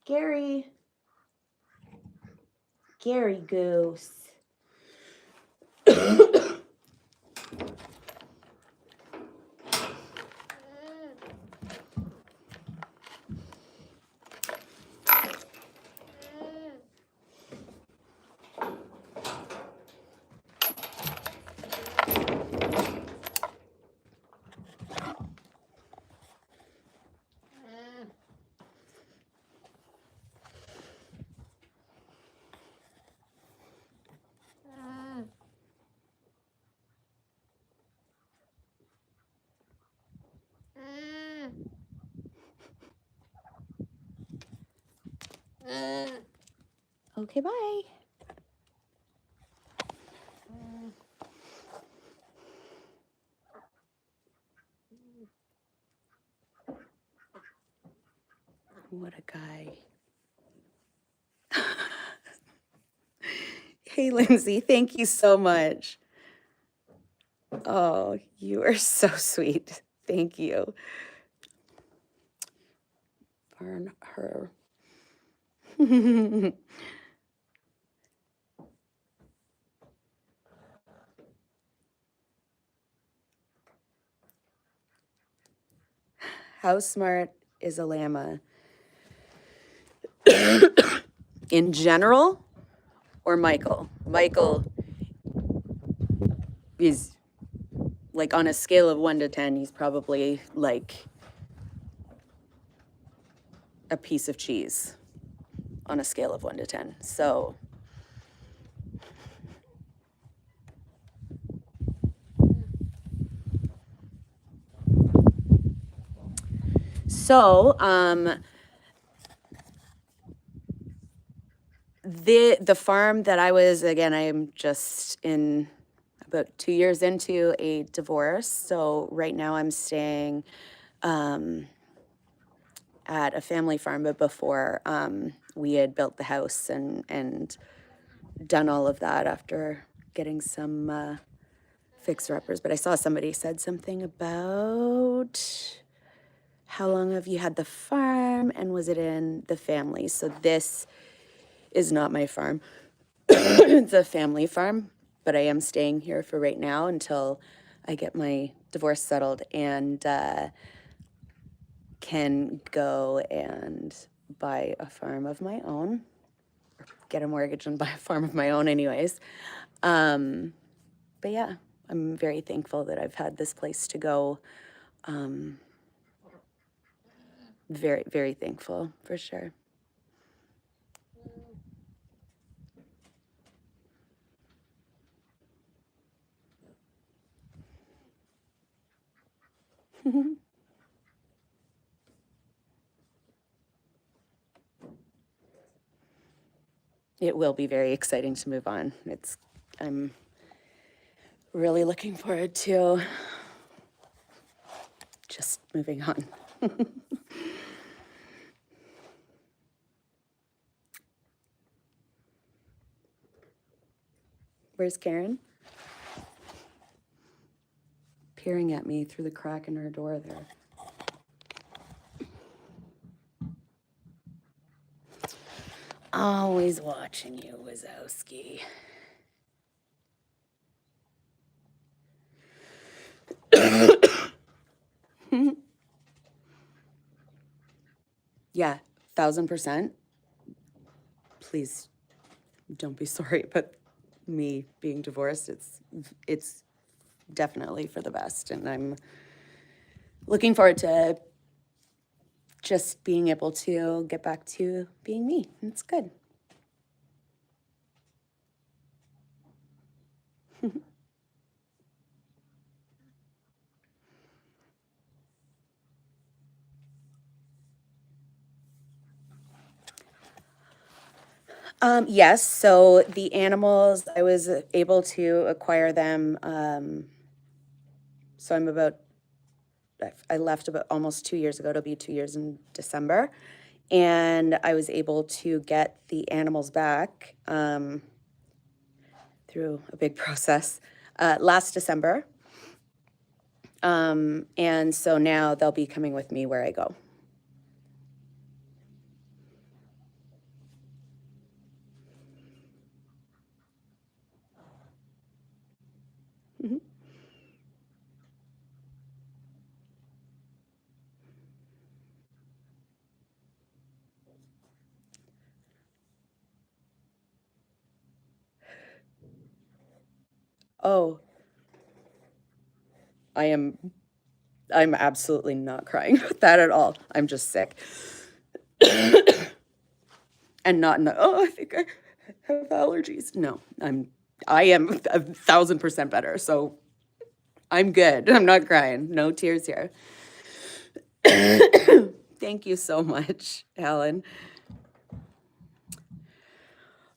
Gary. Gary Goose. Okay, bye. What a guy. Hey, Lindsay, thank you so much. Oh, you are so sweet. Thank you. Burn her. How smart is a llama? In general, or Michael? Michael is, like, on a scale of 1 to 10, he's probably like a piece of cheese on a scale of 1 to 10. So, the farm that I was, again, I am just in about 2 years into a divorce. So right now I'm staying at a family farm, but before we had built the house and done all of that after getting some fixer-uppers. But I saw somebody said something about how long have you had the farm and was it in the family? So this is not my farm. It's a family farm, but I am staying here for right now until I get my divorce settled and can go and buy a farm of my own, or get a mortgage and buy a farm of my own anyways. But yeah, I'm very thankful that I've had this place to go. Very, very thankful, for sure. It will be very exciting to move on. I'm really looking forward to just moving on. Where's Karen? peering at me through the crack in her door there. Always watching you, Wazowski. Yeah, 1000%. Please don't be sorry about me being divorced. It's definitely for the best, and I'm looking forward to just being able to get back to being me. It's good. Yes, so the animals, I was able to acquire them. So I left about almost 2 years ago. It'll be 2 years in December. And I was able to get the animals back through a big process last December. And so now they'll be coming with me where I go. Mhm. Oh, I'm absolutely not crying about that at all. I'm just sick. And not in the, oh, I think I have allergies. No, I am 1000% better. So I'm good. I'm not crying. No tears here. Thank you so much, Alan.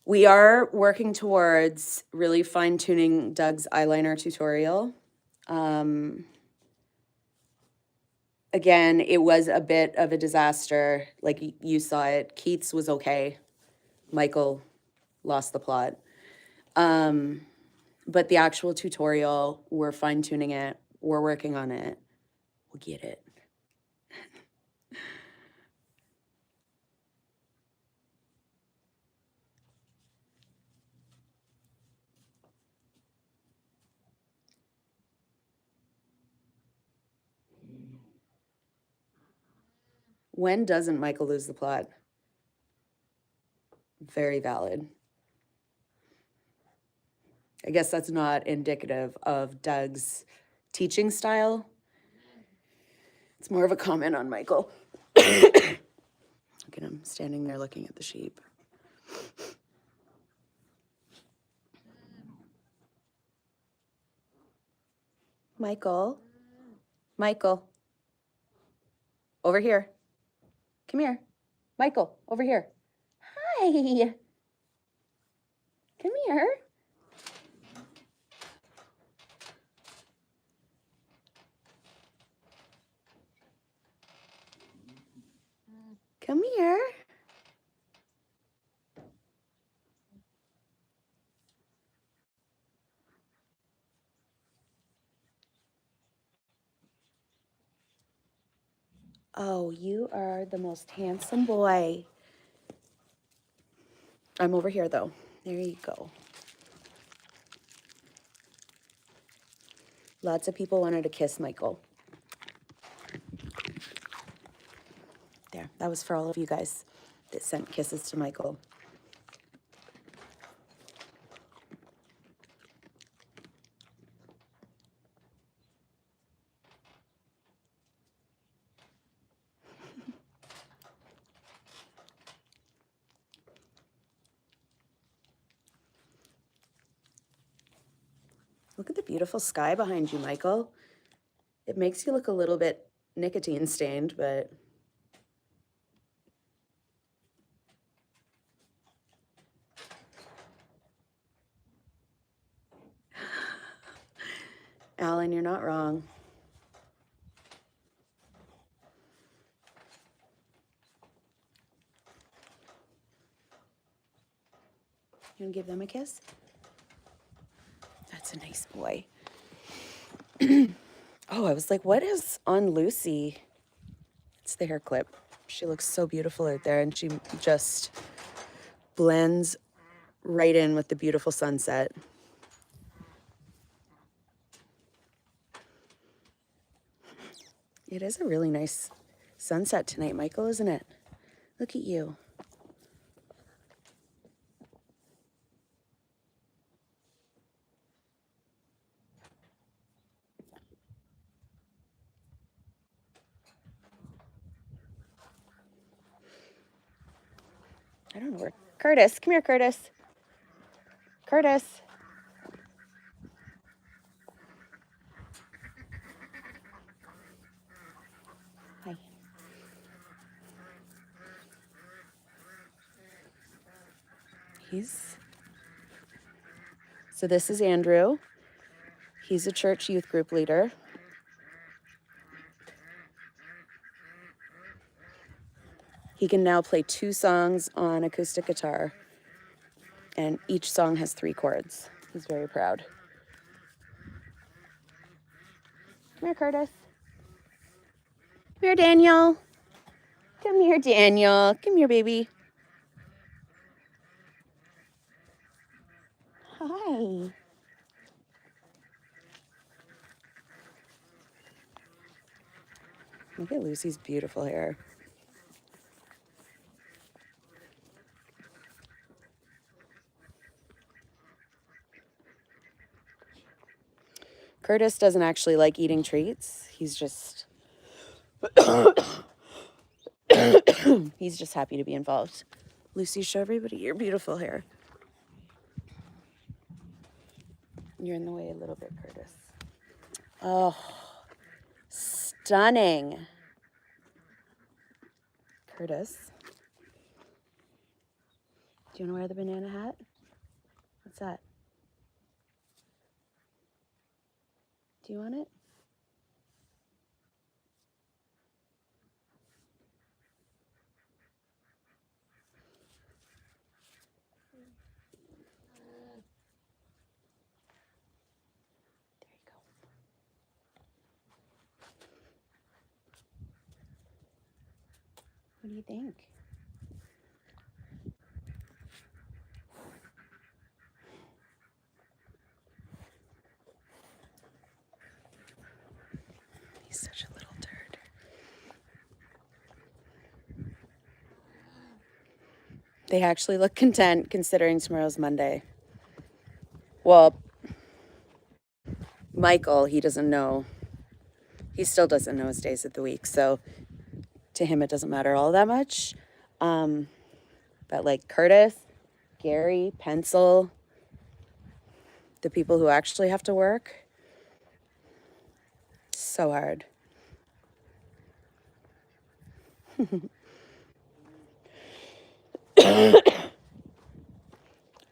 We are working towards really fine-tuning Doug's eyeliner tutorial. Again, it was a bit of a disaster. Like you saw it. Keats was okay. Michael lost the plot. But the actual tutorial, we're fine-tuning it. We're working on it. We'll get it. When doesn't Michael lose the plot? Very valid. I guess that's not indicative of Doug's teaching style. It's more of a comment on Michael. Look at him standing there looking at the sheep. Michael. Michael. Over here. Come here. Michael, over here. Hi. Come here. Come here. Oh, you are the most handsome boy. I'm over here, though. There you go. Lots of people wanted to kiss Michael. There, that was for all of you guys that sent kisses to Michael. Look at the beautiful sky behind you, Michael. It makes you look a little bit nicotine stained, but Alan, you're not wrong. You want to give them a kiss? That's a nice boy. Oh, I was like, what is on Lucy? It's the hair clip. She looks so beautiful out there, and she just blends right in with the beautiful sunset. It is a really nice sunset tonight, Michael, isn't it? Look at you. I don't know where. Curtis, come here, Curtis. Curtis. Hi. So this is Andrew. He's a church youth group leader. He can now play 2 songs on acoustic guitar, and each song has 3 chords. He's very proud. Come here, Curtis. Come here, Daniel. Come here, Daniel. Come here, baby. Hi. Look at Lucy's beautiful hair. Curtis doesn't actually like eating treats. He's just he's just happy to be involved. Lucy, show everybody your beautiful hair. You're in the way a little bit, Curtis. Oh, stunning. Curtis, do you want to wear the banana hat? What's that? Do you want it? There you go. What do you think? He's such a little turd. They actually look content considering tomorrow's Monday. Well, Michael, he doesn't know. He still doesn't know his days of the week. So to him, it doesn't matter all that much. But like Curtis, Gary, Pencil, the people who actually have to work, so hard.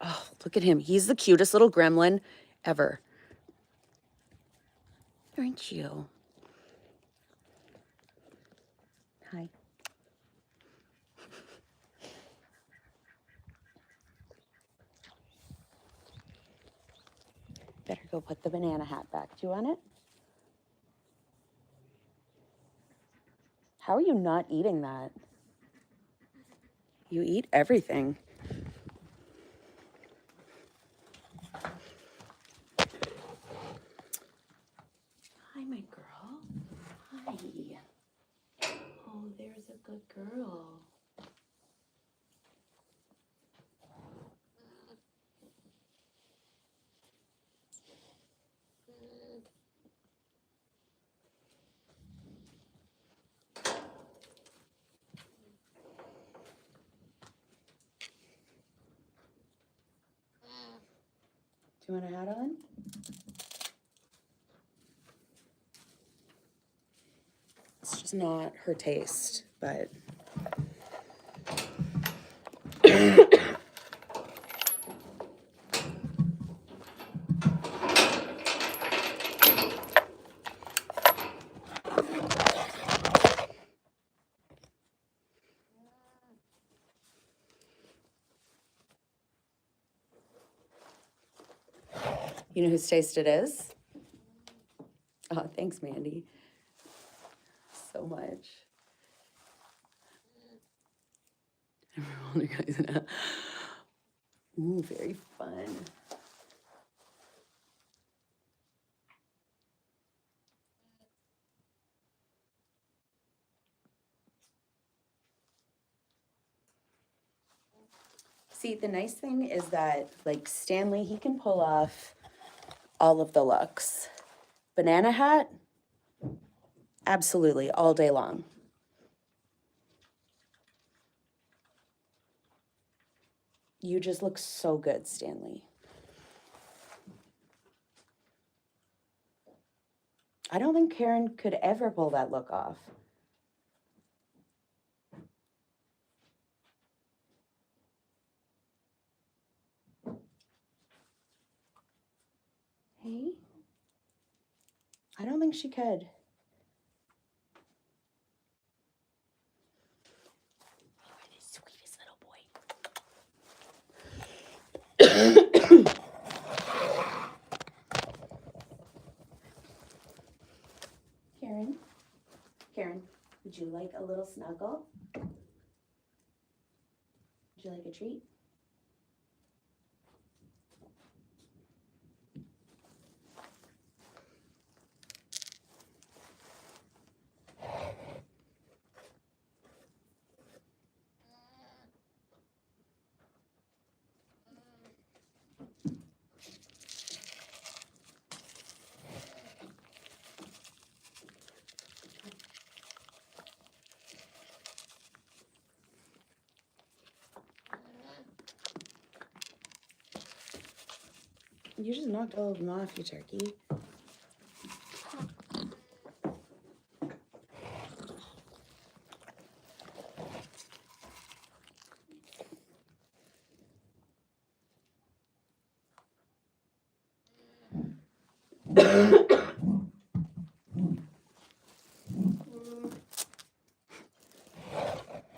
Oh, look at him. He's the cutest little gremlin ever. Aren't you? Hi. Better go put the banana hat back. Do you want it? How are you not eating that? You eat everything. Hi, my girl. Hi. Oh, there's a good girl. Do you want a hat on? It's just not her taste, but you know whose taste it is? Oh, thanks, Mandy. So much. Ooh, very fun. See, the nice thing is that, like, Stanley, he can pull off all of the looks. Banana hat, absolutely, all day long. You just look so good, Stanley. I don't think Karen could ever pull that look off. Hey? I don't think she could. You are the sweetest little boy. Karen, would you like a little snuggle? Would you like a treat? You just knocked all of them off, you turkey.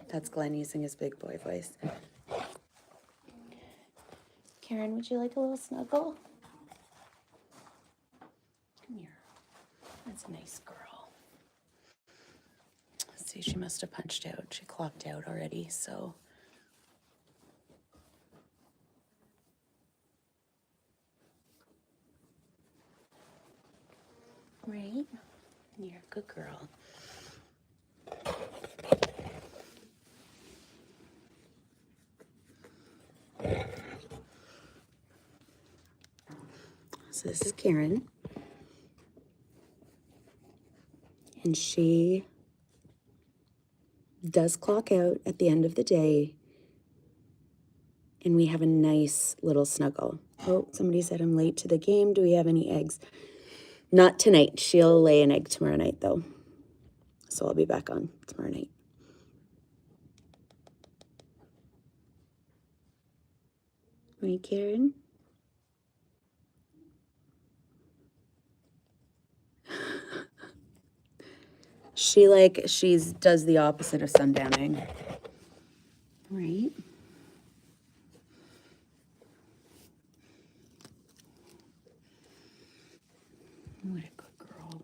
That's Glenn using his big boy voice. Karen, would you like a little snuggle? Come here. That's a nice girl. Let's see, she must have punched out. She clocked out already, so. Right? You're a good girl. So this is Karen. And she does clock out at the end of the day. And we have a nice little snuggle. Oh, somebody said I'm late to the game. Do we have any eggs? Not tonight. She'll lay an egg tomorrow night, though. So I'll be back on tomorrow night. Right, Karen? She does the opposite of sundowning. Right? What a good girl.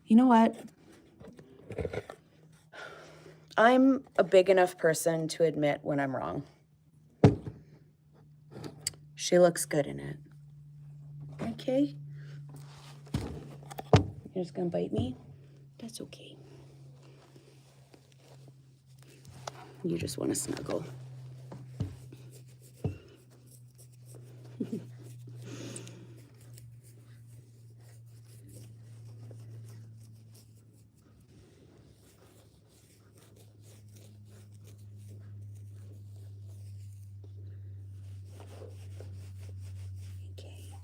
You know what? I'm a big enough person to admit when I'm wrong. She looks good in it. Okay? You're just gonna bite me? That's okay. You just want to snuggle. Okay.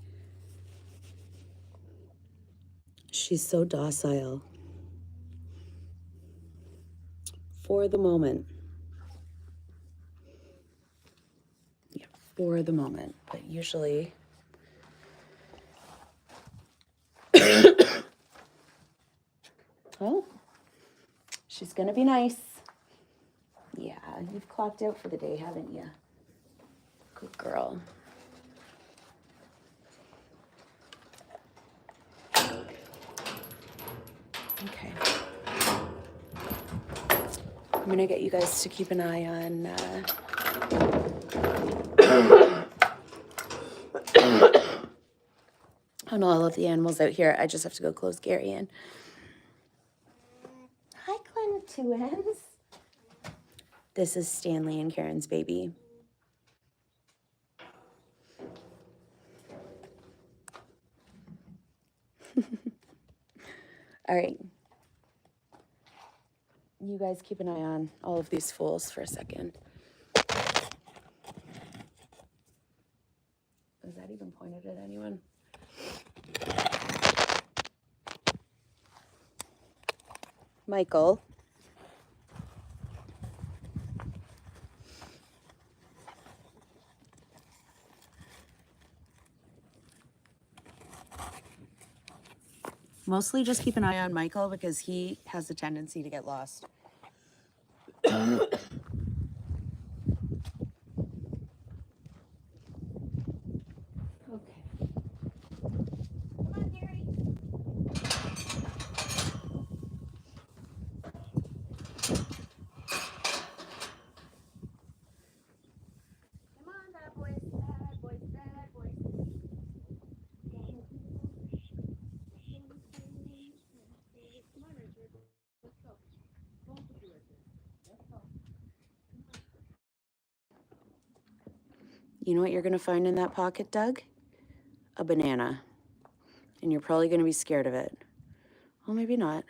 She's so docile. For the moment. Yeah, for the moment. But usually... Oh, she's gonna be nice. Yeah. you've clocked out for the day, haven't you? Good girl. Okay. I'm gonna get you guys to keep an eye on all of the animals out here. I just have to go close Gary in. Hi, Glenn twins. This is Stanley and Karen's baby. All right. You guys keep an eye on all of these fools for a second. Is that even pointed at anyone? Michael. Mostly just keep an eye on Michael because he has a tendency to get lost. Okay. Come on, Gary. Come on, bad boys, bad boys, bad boys. Come on, Richard. Let's go. Don't put you right there. Let's go. You know what you're going to find in that pocket, Doug? A banana. And you're probably going to be scared of it. Well, maybe not.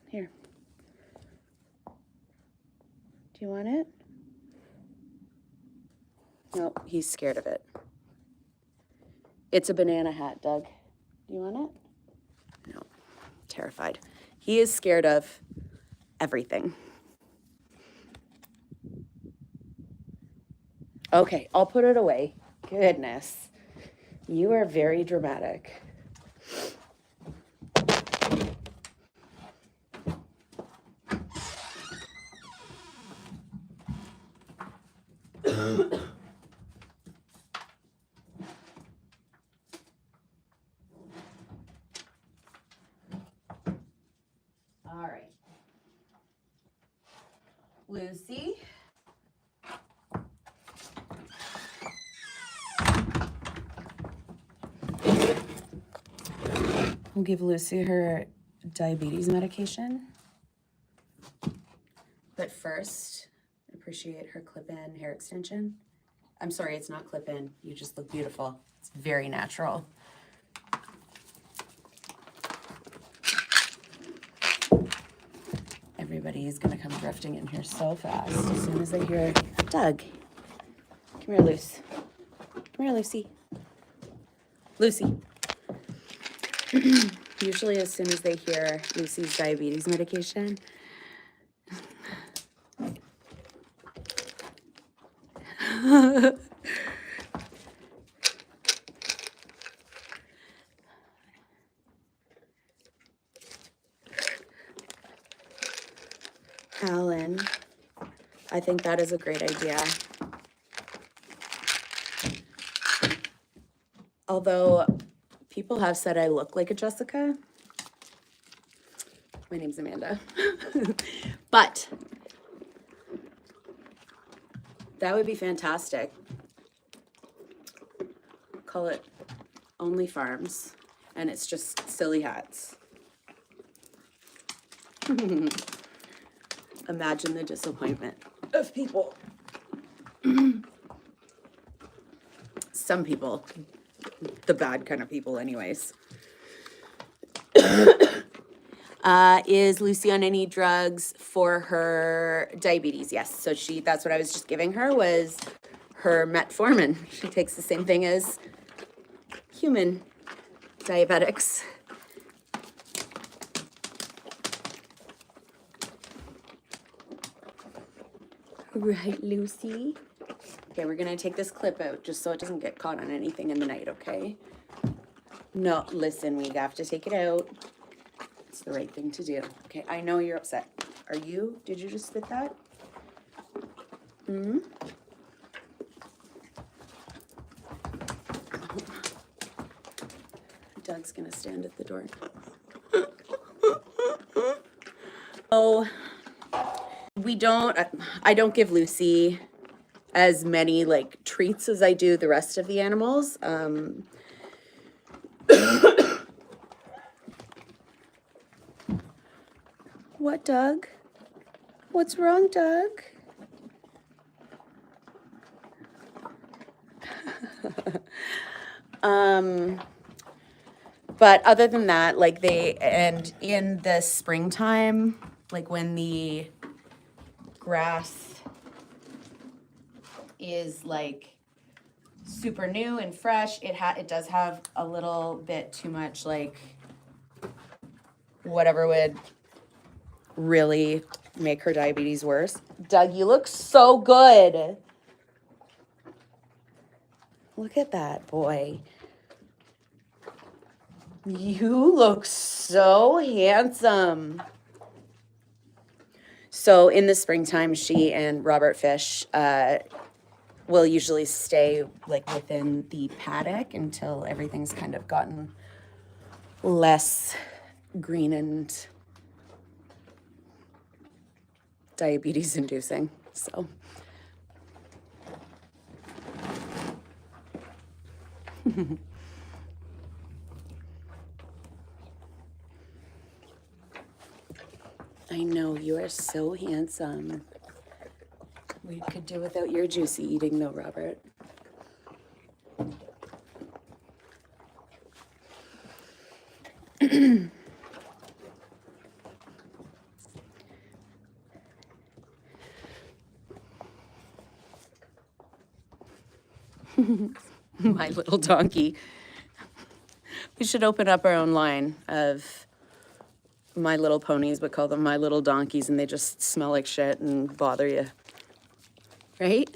Here. Do you want it? Nope, he's scared of it. It's a banana hat, Doug. Do you want it? No, terrified. He is scared of everything. Okay, I'll put it away. Goodness, you are very dramatic. All right. Lucy. We'll give Lucy her diabetes medication. But first, appreciate her clip-in hair extension. I'm sorry, it's not clip-in. You just look beautiful. It's very natural. Everybody is gonna come drifting in here so fast as soon as they hear Doug. Come here, Luce. Come here, Lucy. Lucy. Usually as soon as they hear Lucy's diabetes medication, Alan, I think that is a great idea. Although people have said I look like a Jessica. My name's Amanda. But that would be fantastic. Call it Only Farms, and it's just silly hats. Imagine the disappointment of people. Some people, the bad kind of people anyways. Is Lucy on any drugs for her diabetes? Yes, so that's what I was just giving her was her metformin. She takes the same thing as human diabetics. Right, Lucy? Okay, we're gonna take this clip out just so it doesn't get caught on anything in the night, okay? No, listen, we have to take it out. It's the right thing to do. Okay, I know you're upset. Are you? Did you just spit that? Hmm? Doug's gonna stand at the door. Oh, I don't give Lucy as many like treats as I do the rest of the animals. What, Doug? What's wrong, Doug? But other than that, like and in the springtime, like when the grass is like super new and fresh, it does have a little bit too much like whatever would really make her diabetes worse. Doug, you look so good. Look at that boy. You look so handsome. So in the springtime, she and Robert Fish will usually stay like within the paddock until everything's kind of gotten less green and diabetes inducing. So I know, you are so handsome. We could do without your juicy eating though, Robert. My little donkey. We should open up our own line of My Little Ponies, but call them My Little Donkeys, and they just smell like shit and bother you. Right?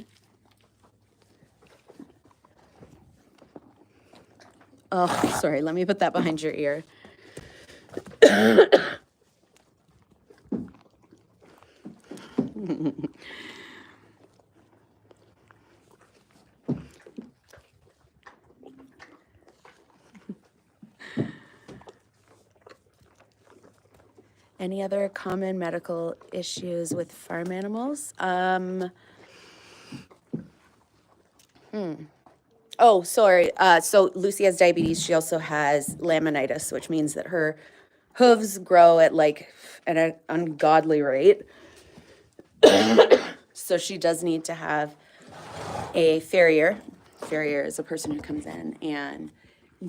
Oh, sorry. Let me put that behind your ear. Any other common medical issues with farm animals? Oh, sorry. So Lucy has diabetes. She also has laminitis, which means that her hooves grow at like an ungodly rate. So she does need to have a farrier. Farrier is a person who comes in and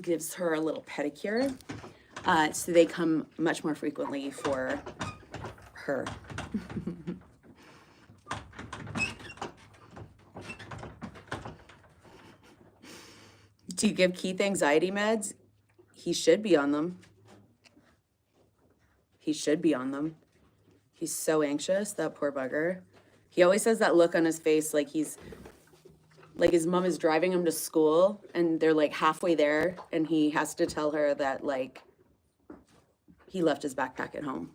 gives her a little pedicure. So they come much more frequently for her. Do you give Keith anxiety meds? He should be on them. He should be on them. He's so anxious, that poor bugger. He always has that look on his face like he's like his mom is driving him to school and they're like halfway there and he has to tell her that like he left his backpack at home.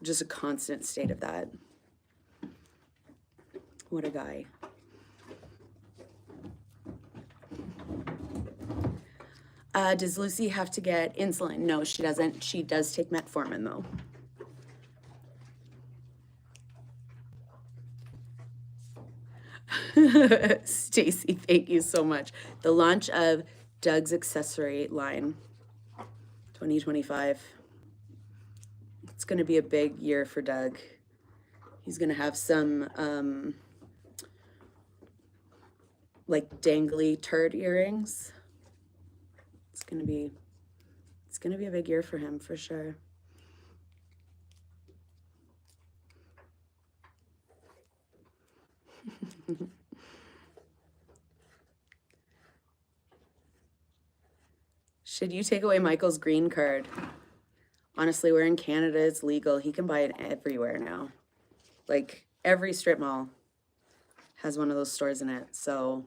Just a constant state of that. What a guy. Does Lucy have to get insulin? No, she doesn't. She does take metformin though. Stacy, thank you so much. The launch of Doug's accessory line 2025. It's going to be a big year for Doug. He's going to have some like dangly turd earrings. It's going to be a big year for him for sure. Should you take away Michael's green card? Honestly, we're in Canada, it's legal. He can buy it everywhere now. Like every strip mall has one of those stores in it. So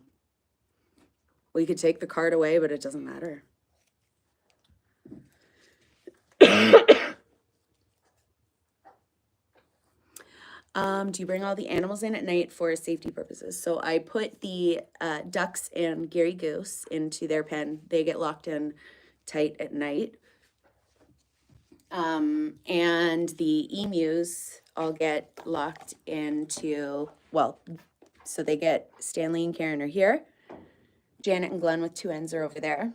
we could take the card away, but it doesn't matter. Do you bring all the animals in at night for safety purposes? So I put the ducks and Gary Goose into their pen. They get locked in tight at night. And the emus all get locked into, well, so they get Stanley and Karen are here. Janet and Glenn with 2 ends are over there.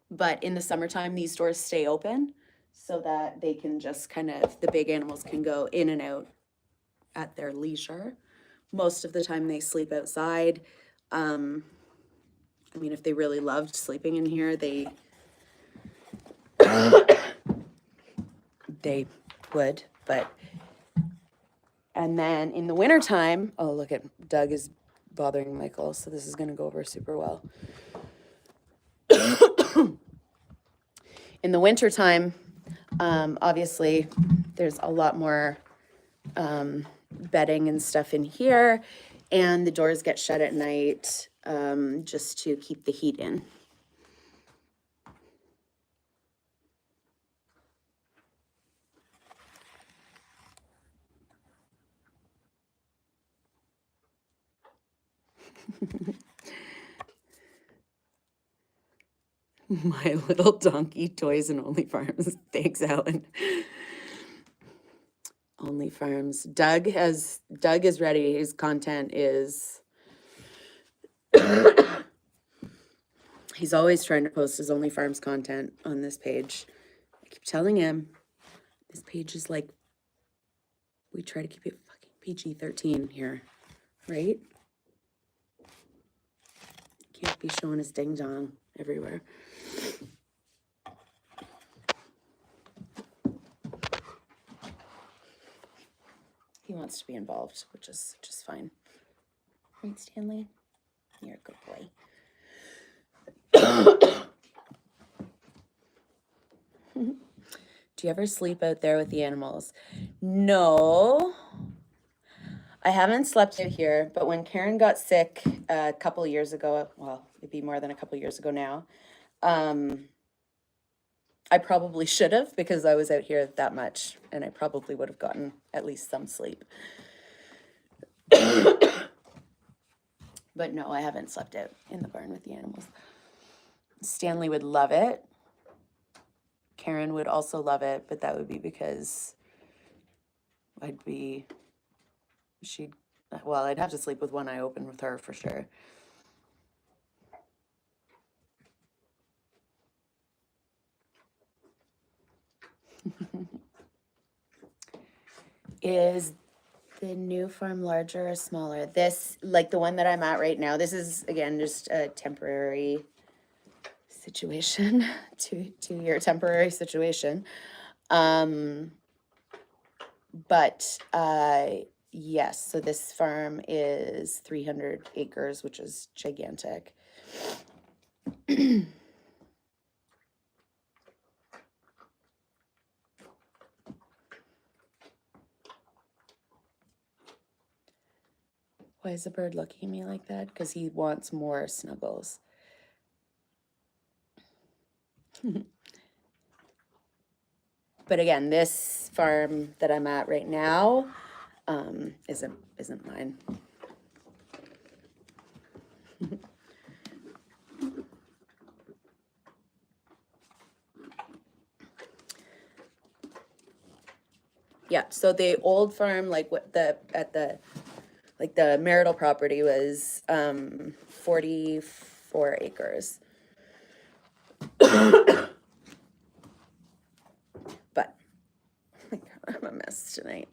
But in the summertime, these doors stay open so that they can just kind of, the big animals can go in and out at their leisure. Most of the time they sleep outside. I mean, if they really loved sleeping in here, they would, but, and then in the wintertime, oh, look at, Doug is bothering Michael, so this is gonna go over super well. In the wintertime, obviously, there's a lot more bedding and stuff in here, and the doors get shut at night just to keep the heat in. My Little Donkey Toys and Only Farms. Thanks, Alan. Only Farms. Doug is ready. His content is he's always trying to post his Only Farms content on this page. I keep telling him this page is like, we try to keep it fucking PG-13 here, right? Can't be showing his ding dong everywhere. He wants to be involved, which is just fine. Right, Stanley? You're a good boy. Do you ever sleep out there with the animals? No. I haven't slept out here, but when Karen got sick a couple years ago, well, it'd be more than a couple years ago now, I probably should have, because I was out here that much, and I probably would have gotten at least some sleep. But no, I haven't slept out in the barn with the animals. Stanley would love it. Karen would also love it, but that would be because I'd have to sleep with one eye open with her for sure. Is the new farm larger or smaller? This, like the one that I'm at right now, this is, again, just a temporary situation, two-year temporary situation. But yes, so this farm is 300 acres, which is gigantic. Why is the bird looking at me like that? Because he wants more snuggles. But again, this farm that I'm at right now isn't mine. Yeah, so the old farm, like what the marital property was 44 acres. But oh my God, I'm a mess tonight.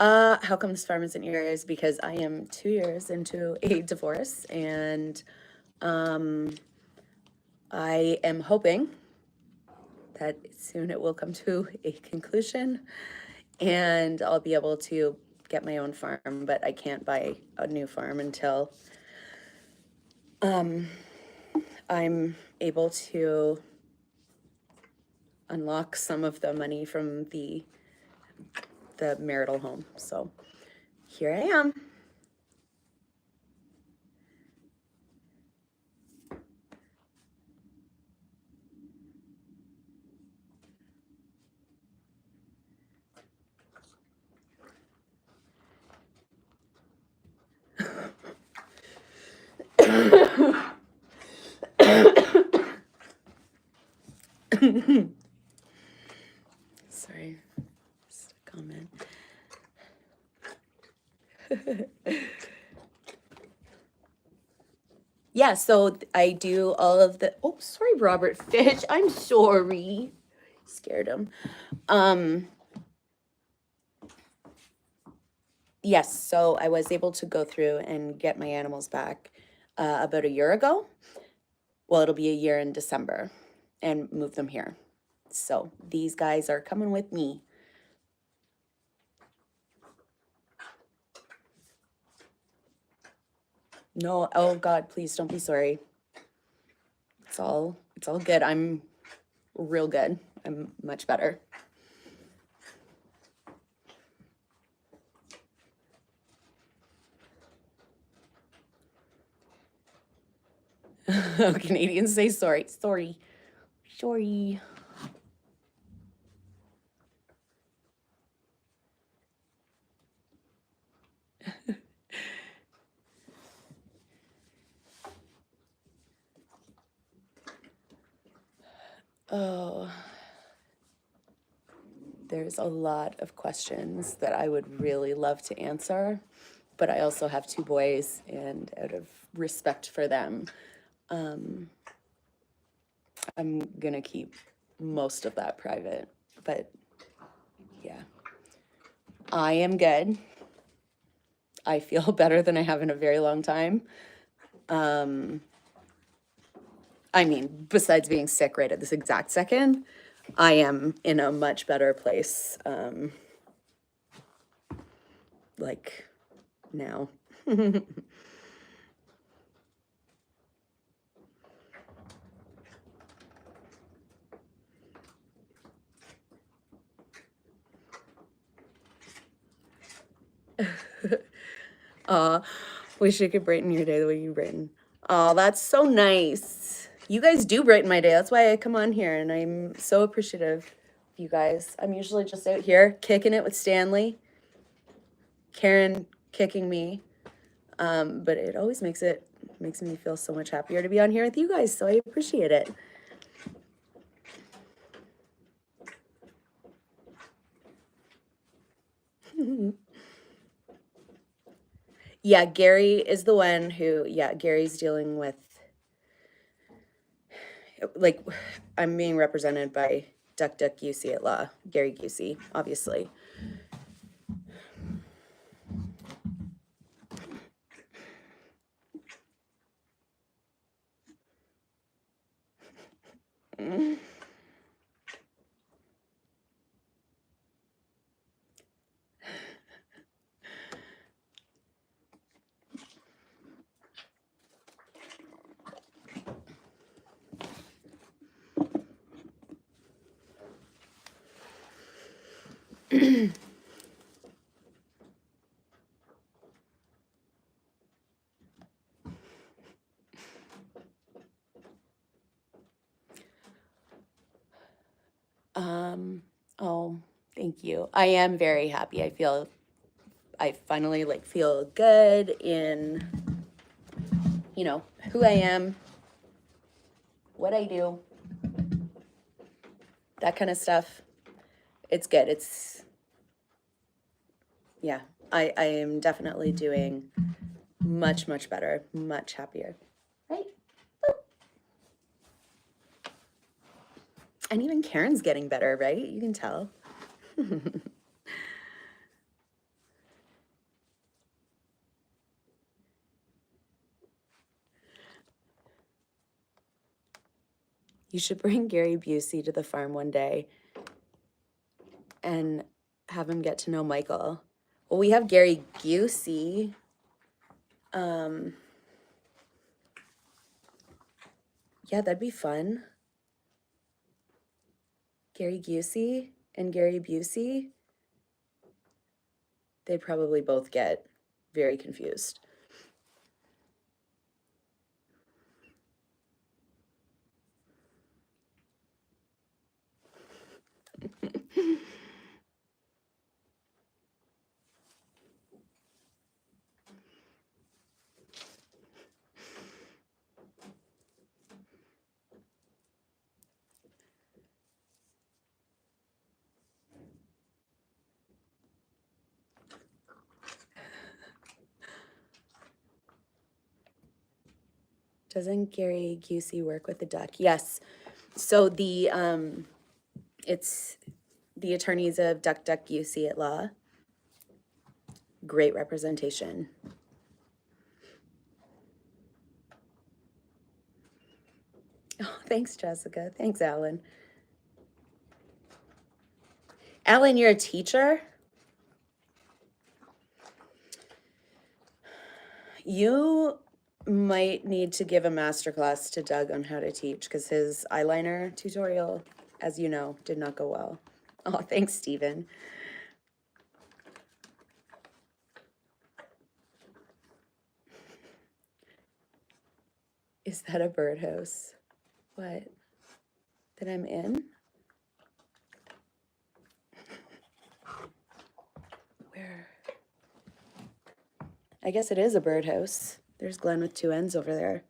How come this farm isn't yours? Because I am 2 years into a divorce, and I am hoping that soon it will come to a conclusion and I'll be able to get my own farm, but I can't buy a new farm until I'm able to unlock some of the money from the marital home. So here I am. Yeah, so I do all of the, oh, sorry, Robert Fish. I'm sorry. Scared him. Yes, so I was able to go through and get my animals back about a year ago. Well, it'll be a year in December, and move them here. So these guys are coming with me. No, oh God, please don't be sorry. It's all good. I'm real good. I'm much better. Canadians say sorry. Sorry. Sorry. Oh, there's a lot of questions that I would really love to answer, but I also have two boys, and out of respect for them, I'm gonna keep most of that private. But yeah, I am good. I feel better than I have in a very long time. I mean, besides being sick right at this exact second, I am in a much better place, like now. Wish I could brighten your day the way you brighten. Oh, that's so nice. You guys do brighten my day. That's why I come on here, and I'm so appreciative of you guys. I'm usually just out here kicking it with Stanley, Karen kicking me. But it always makes me feel so much happier to be on here with you guys. So I appreciate it. Yeah, Gary is the one who, yeah, Gary's dealing with, like, I'm being represented by Duck Goosey at law, Gary Goosey, obviously. Oh, thank you. I am very happy. I finally like feel good in, who I am, what I do, that kind of stuff. It's good. Yeah, I am definitely doing much, much better, much happier. Right? And even Karen's getting better, right? You can tell. You should bring Gary Busey to the farm one day and have him get to know Michael. Well, we have Gary Busey. Yeah, that'd be fun. Gary Busey and Gary Busey, they'd probably both get very confused. Doesn't Gary Busey work with the duck? Yes. So it's the attorneys of Duck Duck Busey at law. Great representation. Oh, thanks, Jessica. Thanks, Alan. Alan, you're a teacher? You might need to give a masterclass to Doug on how to teach, because his eyeliner tutorial, as you know, did not go well. Oh, thanks, Stephen. Is that a birdhouse? What? That I'm in? Where? I guess it is a birdhouse. There's Glenn with two ends over there.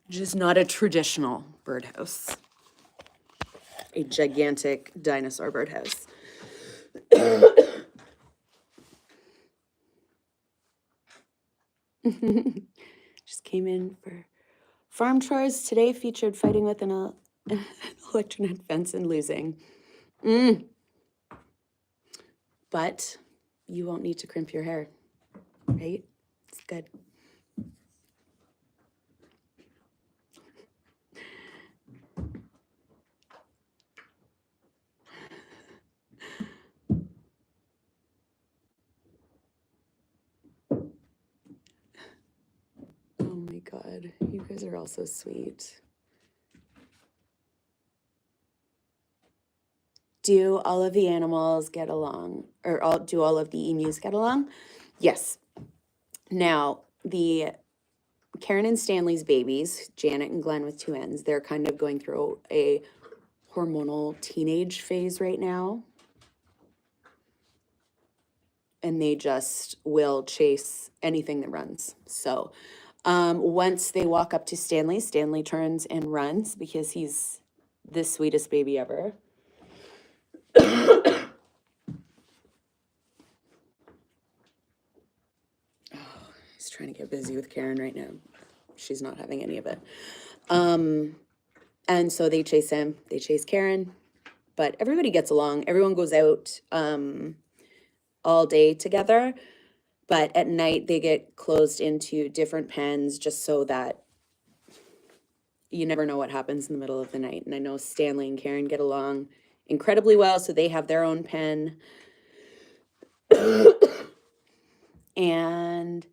Just not a traditional birdhouse. A gigantic dinosaur birdhouse. Just came in for farm chores. Today featured fighting with an electric fence and losing. But you won't need to crimp your hair, right? It's good. Oh my God, you guys are all so sweet. Do all of the animals get along, or do all of the emus get along? Yes. Now, the Karen and Stanley's babies, Janet and Glenn with two ends, they're kind of going through a hormonal teenage phase right now. And they just will chase anything that runs. So once they walk up to Stanley, Stanley turns and runs because he's the sweetest baby ever. Oh, he's trying to get busy with Karen right now. She's not having any of it. And so they chase him. They chase Karen. But everybody gets along. Everyone goes out all day together. But at night, they get closed into different pens just so that you never know what happens in the middle of the night. And I know Stanley and Karen get along incredibly well, so they have their own pen. And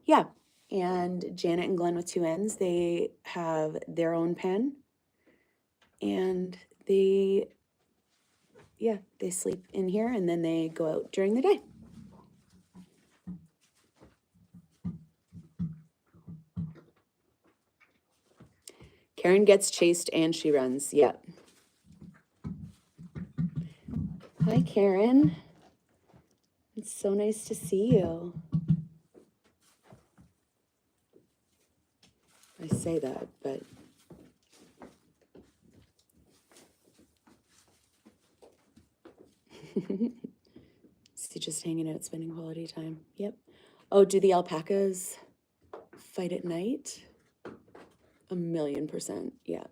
yeah, and Janet and Glenn with two ends, they have their own pen. And they sleep in here and then they go out during the day. Karen gets chased and she runs. Yep. Hi, Karen. It's so nice to see you. I say that, but is he just hanging out, spending quality time? Yep. Oh, do the alpacas fight at night? 1,000,000%, yeah.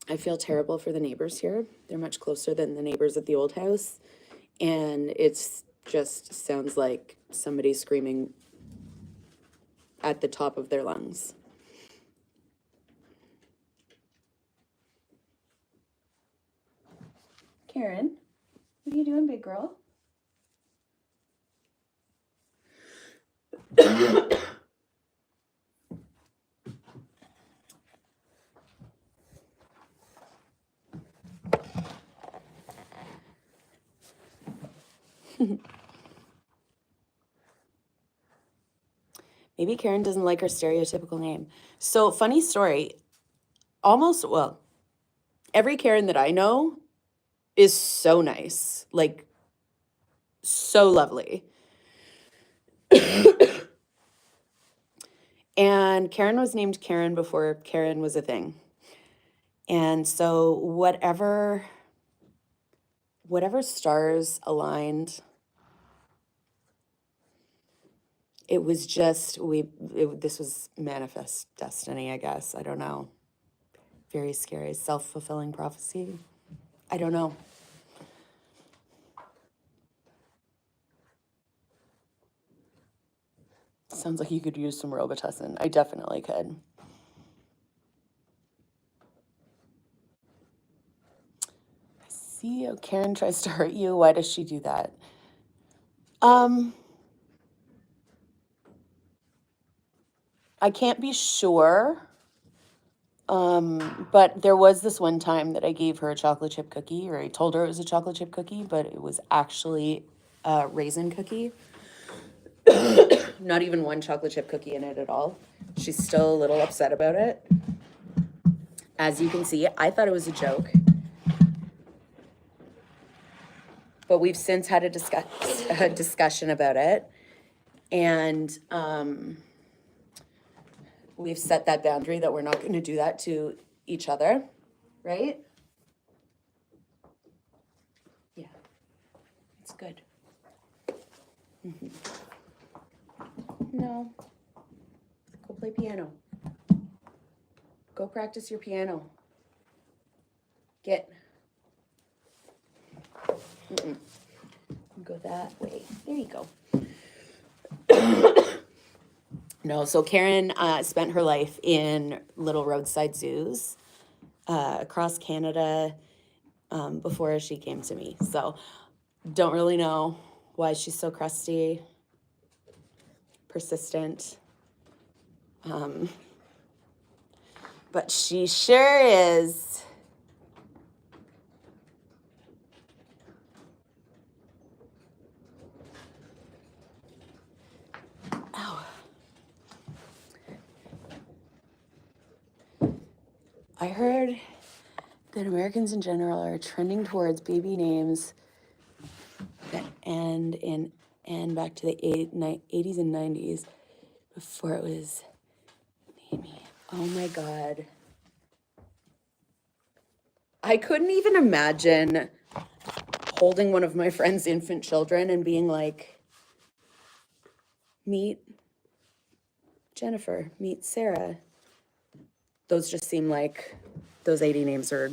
I feel terrible for the neighbors here. They're much closer than the neighbors at the old house. And it's just sounds like somebody screaming at the top of their lungs. Karen, what are you doing, big girl? Maybe Karen doesn't like her stereotypical name. So, funny story. Every Karen that I know is so nice. Like, so lovely. And Karen was named Karen before Karen was a thing. And so whatever stars aligned, it was just, this was manifest destiny, I guess. I don't know. Very scary. Self-fulfilling prophecy. I don't know. Sounds like you could use some Robitussin. I definitely could. I see how Karen tries to hurt you. Why does she do that? I can't be sure. But there was this one time that I gave her a chocolate chip cookie, or I told her it was a chocolate chip cookie, but it was actually a raisin cookie. Not even one chocolate chip cookie in it at all. She's still a little upset about it. As you can see, I thought it was a joke. But we've since had a discussion about it. And we've set that boundary that we're not going to do that to each other, right? Yeah, it's good. Mm-hmm. No, go play piano. Go practice your piano. Get. Go that way. There you go. No, so Karen spent her life in little roadside zoos across Canada before she came to me. So don't really know why she's so crusty, persistent. But she sure is. Ow. I heard that Americans in general are trending towards baby names that end back to the 80s and 90s before it was Amy. Oh my God. I couldn't even imagine holding one of my friend's infant children and being like, meet Jennifer, meet Sarah. Those just seem like those 80 names are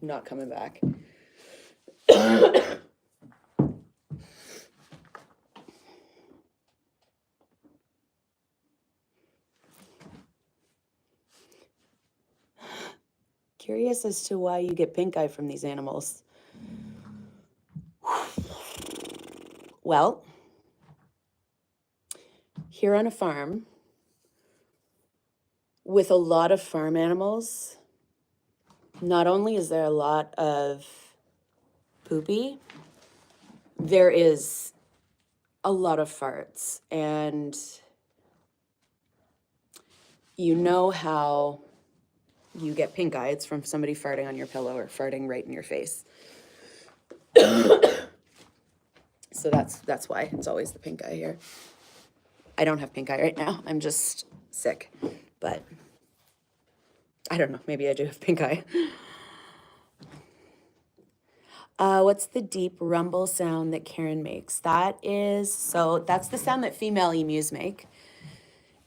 not coming back. Curious as to why you get pink eye from these animals. Well, here on a farm, with a lot of farm animals, not only is there a lot of poopy, there is a lot of farts. And you know how you get pink eye, it's from somebody farting on your pillow or farting right in your face. So that's why it's always the pink eye here. I don't have pink eye right now. I'm just sick. But I don't know. Maybe I do have pink eye. What's the deep rumble sound that Karen makes? That's the sound that female emus make.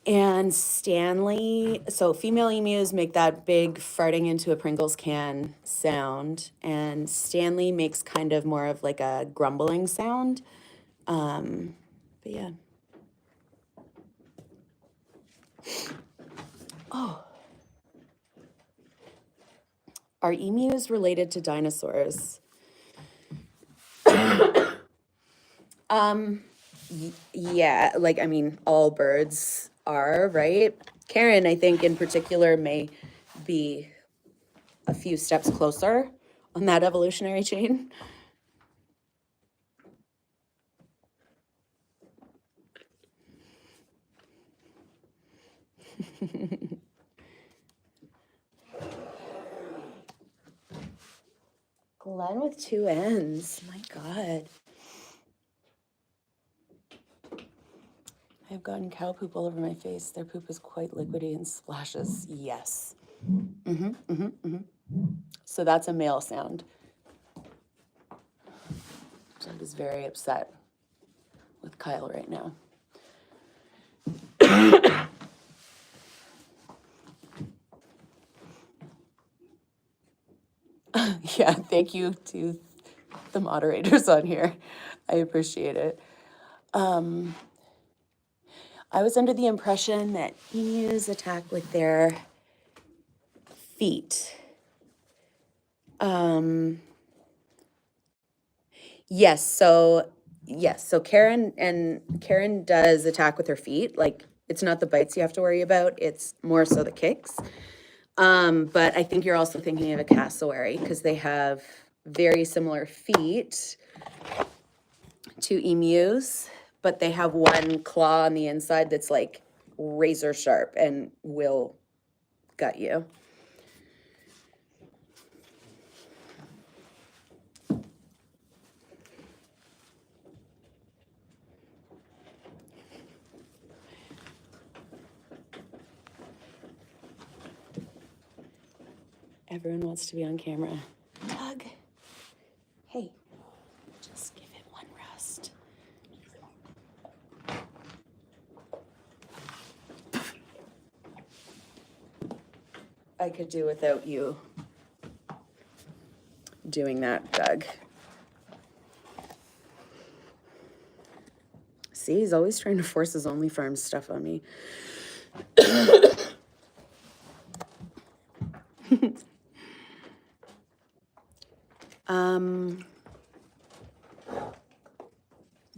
And so female emus make that big farting into a Pringles can sound, and Stanley makes kind of more of like a grumbling sound. But yeah. Oh. Are emus related to dinosaurs? Yeah, like, I mean, all birds are, right? Karen, I think in particular, may be a few steps closer on that evolutionary chain. Glenn with 2 N's. My God. I've gotten cow poop all over my face. Their poop is quite liquidy and splashes. Yes. So that's a male sound. Doug is very upset with Kyle right now. Yeah, thank you to the moderators on here. I appreciate it. I was under the impression that emus attack with their feet. Yes, so Karen does attack with her feet. Like, it's not the bites you have to worry about, it's more so the kicks. But I think you're also thinking of a cassowary because they have very similar feet to emus, but they have one claw on the inside that's like razor sharp and will gut you. Everyone wants to be on camera. Doug, hey, just give it one rest. I could do without you doing that, Doug. See, he's always trying to force his OnlyFarms stuff on me.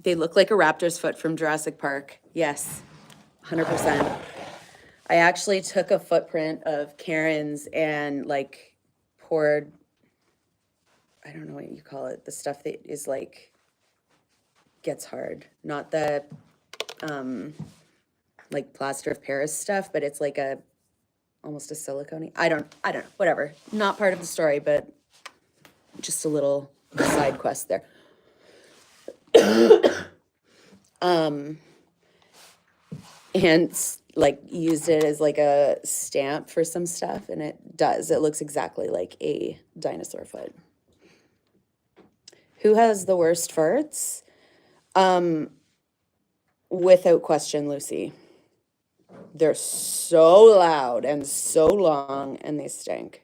They look like a raptor's foot from Jurassic Park. Yes, 100%. I actually took a footprint of Karen's and like poured, I don't know what you call it, the stuff that is like, gets hard. Not the like plaster of Paris stuff, but it's like a, almost a silicone. I don't know, whatever. Not part of the story, but just a little side quest there. And like used it as like a stamp for some stuff, and it looks exactly like a dinosaur foot. Who has the worst farts? Without question, Lucy. They're so loud and so long, and they stink.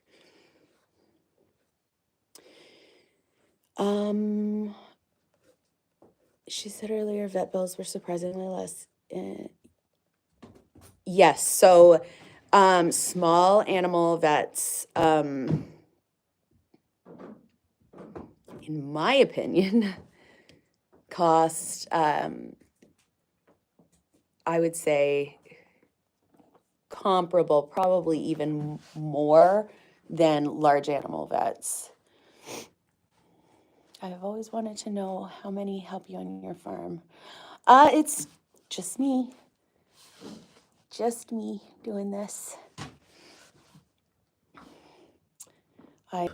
She said earlier vet bills were surprisingly less. Yes, so small animal vets, in my opinion, cost, I would say, comparable, probably even more than large animal vets. I've always wanted to know how many help you on your farm. It's just me. Just me doing this. I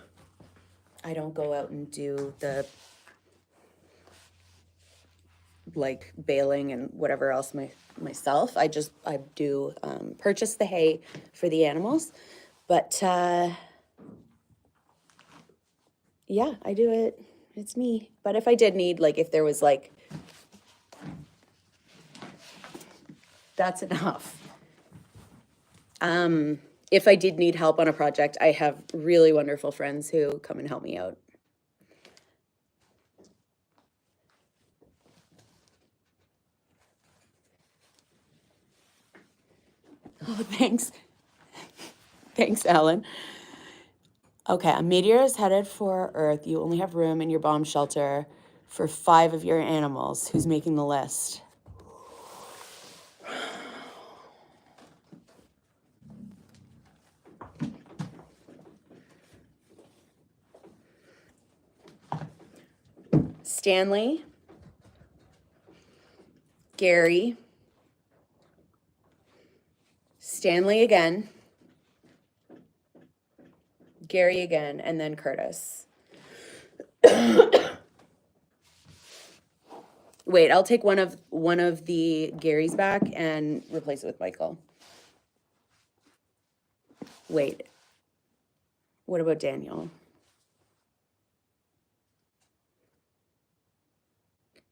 don't go out and do the like baling and whatever else myself. I do purchase the hay for the animals, but yeah, I do it. It's me. But if I did need, like, if there was like, that's enough. If I did need help on a project, I have really wonderful friends who come and help me out. Oh, thanks. Thanks, Alan. Okay, a meteor is headed for Earth. You only have room in your bomb shelter for 5 of your animals. Who's making the list? Stanley, Gary, Stanley again, Gary again, and then Curtis. Wait, I'll take one of the Garys back and replace it with Michael. Wait. What about Daniel?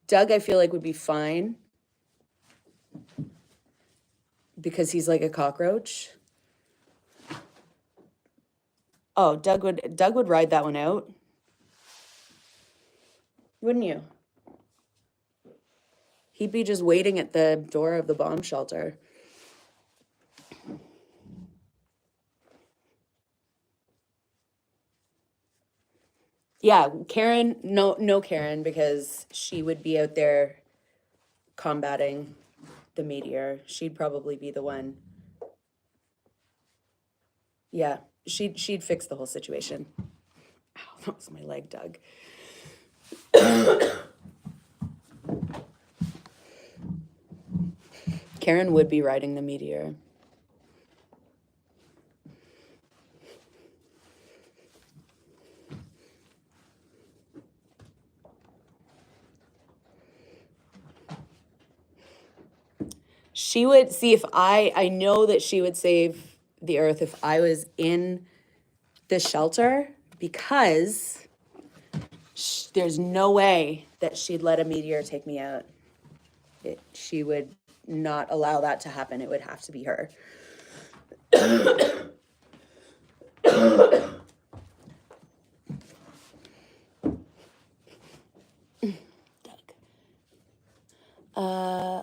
Doug, I feel like would be fine. Because he's like a cockroach. Oh, Doug would ride that one out. Wouldn't you? He'd be just waiting at the door of the bomb shelter. Yeah, Karen, no Karen, because she would be out there combating the meteor. She'd probably be the one. Yeah, she'd fix the whole situation. Ow, that was my leg, Doug. Karen would be riding the meteor. She would see if I know that she would save the earth if I was in the shelter, because there's no way that she'd let a meteor take me out. She would not allow that to happen. It would have to be her. Doug.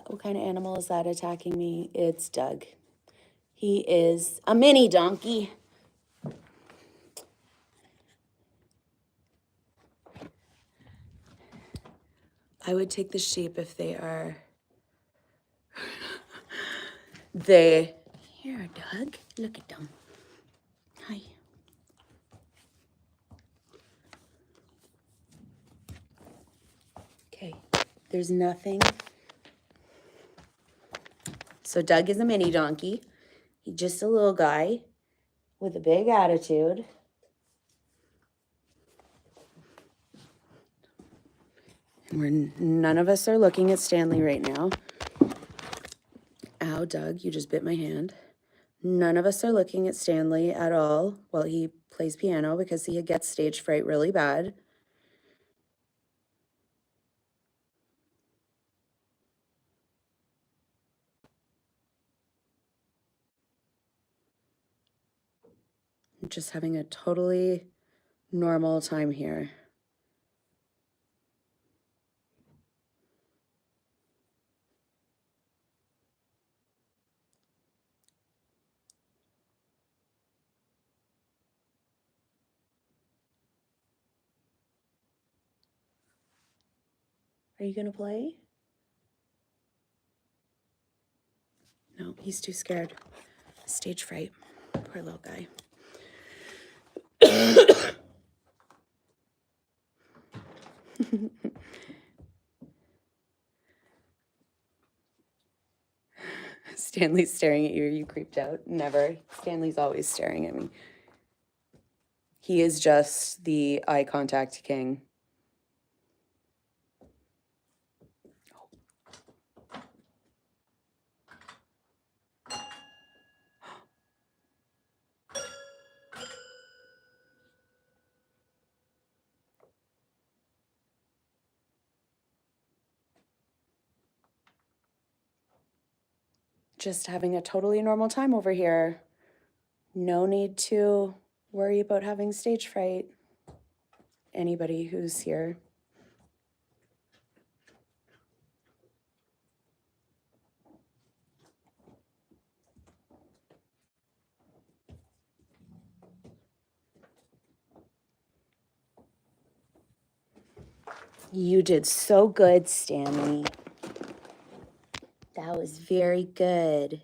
What kind of animal is that attacking me? It's Doug. He is a mini donkey. I would take the sheep if they are... Here, Doug. Look at them. Hi. Okay, there's nothing. So Doug is a mini donkey. He's just a little guy with a big attitude. And none of us are looking at Stanley right now. Ow, Doug, you just bit my hand. None of us are looking at Stanley at all while he plays piano, because he gets stage fright really bad. I'm just having a totally normal time here. Are you gonna play? No, he's too scared. Stage fright. Poor little guy. Stanley's staring at you. Are you creeped out? Never. Stanley's always staring at me. He is just the eye contact king. Just having a totally normal time over here. No need to worry about having stage fright. Anybody who's here. You did so good, Stanley. That was very good.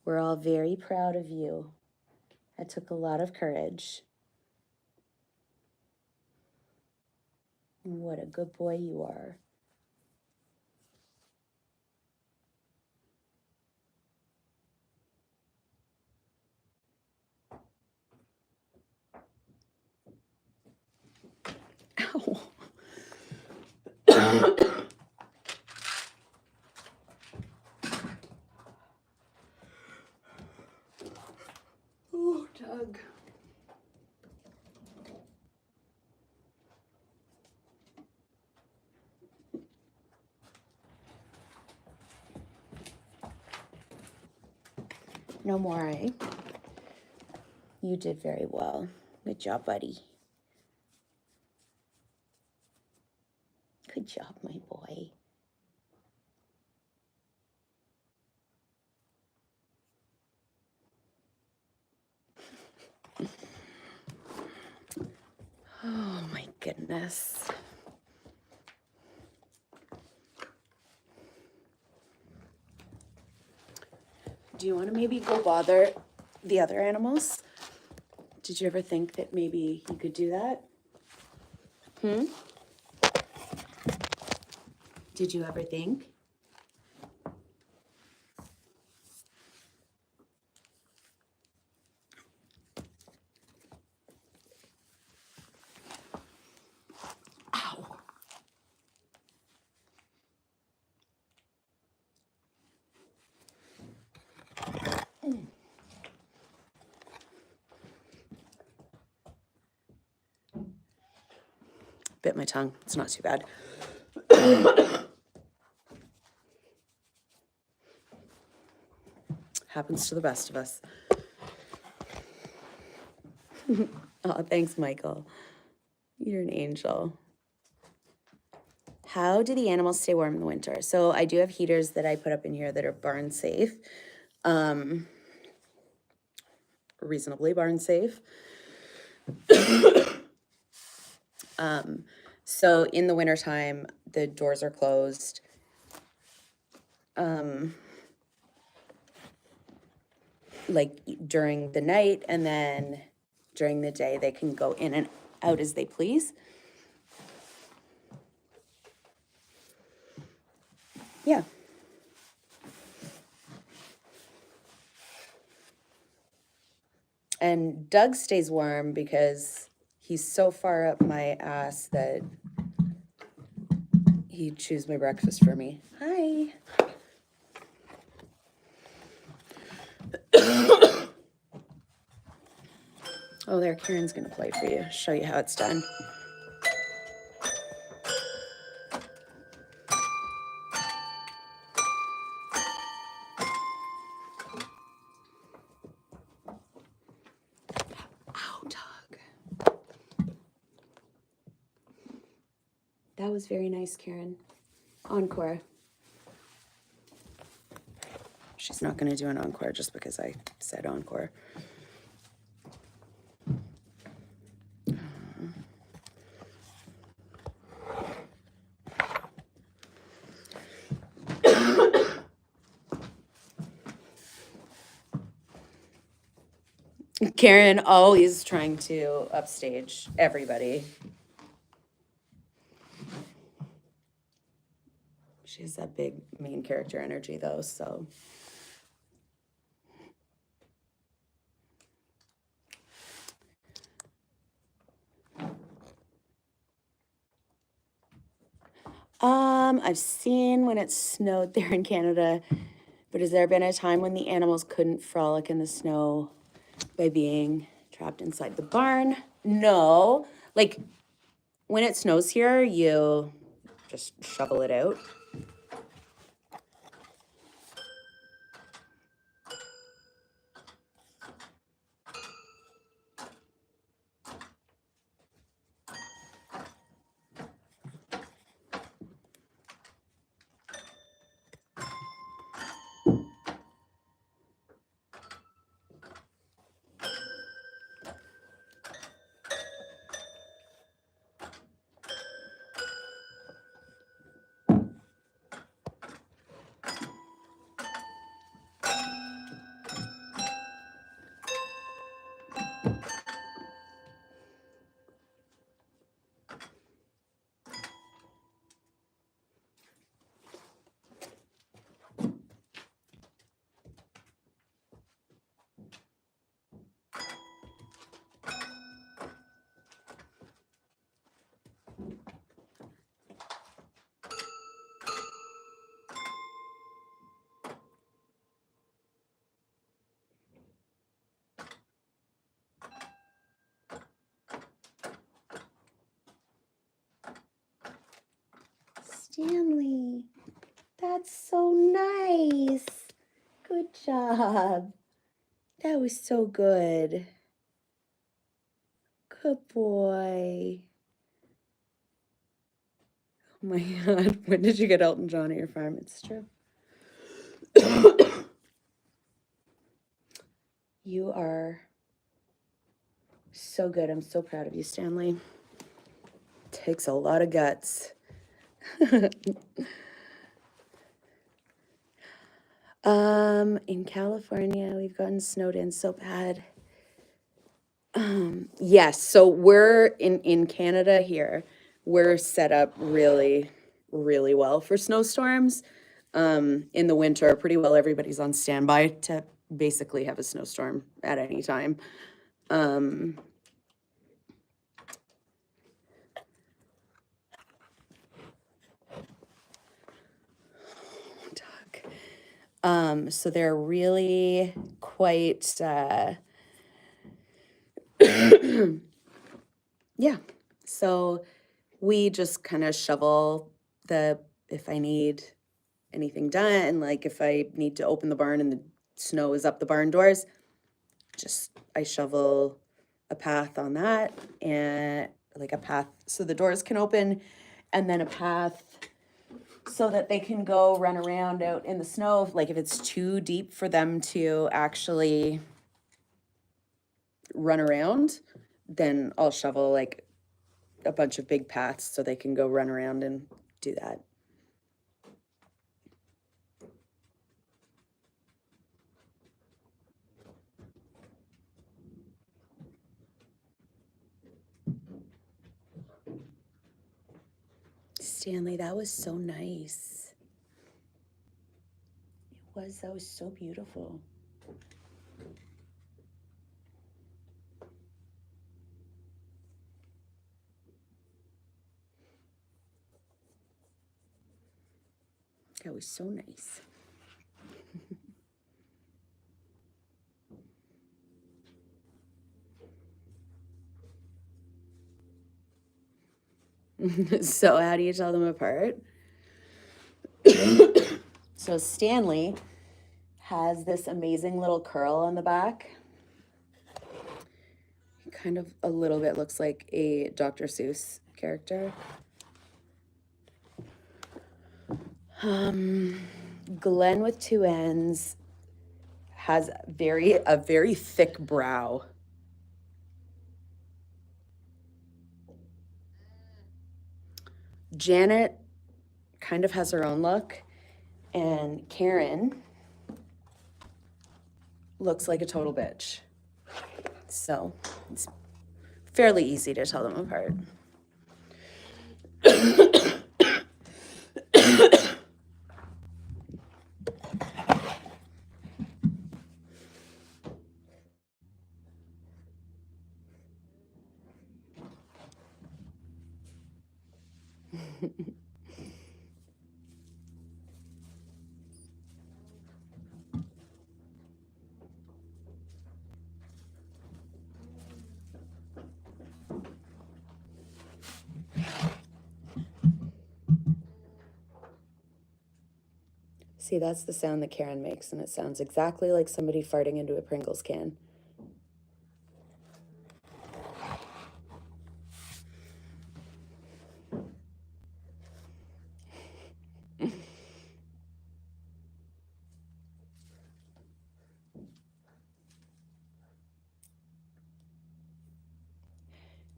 We're all very proud of you. That took a lot of courage. What a good boy you are. Ow. Oh, Doug. No more, eh? You did very well. Good job, buddy. Good job, my boy. Oh my goodness. Do you want to maybe go bother the other animals? Did you ever think that maybe you could do that? Did you ever think? Ow. Bit my tongue. It's not too bad. Happens to the best of us. Oh, thanks, Michael. You're an angel. How do the animals stay warm in the winter? So I do have heaters that I put up in here that are barn safe. Reasonably barn safe. So in the wintertime, the doors are closed. Like during the night, and then during the day, they can go in and out as they please. Yeah. And Doug stays warm because he's so far up my ass that he chews my breakfast for me. Hi. Oh, there, Karen's gonna play for you. Show you how it's done. Ow, Doug. That was very nice, Karen. Encore. She's not gonna do an encore just because I said encore. Karen always trying to upstage everybody. She has that big main character energy though, so. I've seen when it snowed there in Canada, but has there been a time when the animals couldn't frolic in the snow by being trapped inside the barn? No. Like, when it snows here, you just shovel it out. Stanley, that's so nice. Good job. That was so good. Good boy. Oh my God. When did you get Elton John at your farm? It's true. You are so good. I'm so proud of you, Stanley. Takes a lot of guts. In California, we've gotten snowed in so bad. Yes, so we're in Canada here. We're set up really, really well for snowstorms. In the winter, pretty well everybody's on standby to basically have a snowstorm at any time. So they're really quite, yeah. So we just kind of shovel if I need anything done, like if I need to open the barn and the snow is up the barn doors, I shovel a path on that, and like a path so the doors can open, and then a path so that they can go run around out in the snow. Like if it's too deep for them to actually run around, then I'll shovel like a bunch of big paths so they can go run around and do that. Stanley, that was so nice. That was so beautiful. That was so nice. So how do you tell them apart? So Stanley has this amazing little curl on the back. He kind of a little bit looks like a Dr. Seuss character. Glenn with two N's has a very thick brow. Janet kind of has her own look, and Karen looks like a total bitch. So it's fairly easy to tell them apart. See, that's the sound that Karen makes, and it sounds exactly like somebody farting into a Pringles can.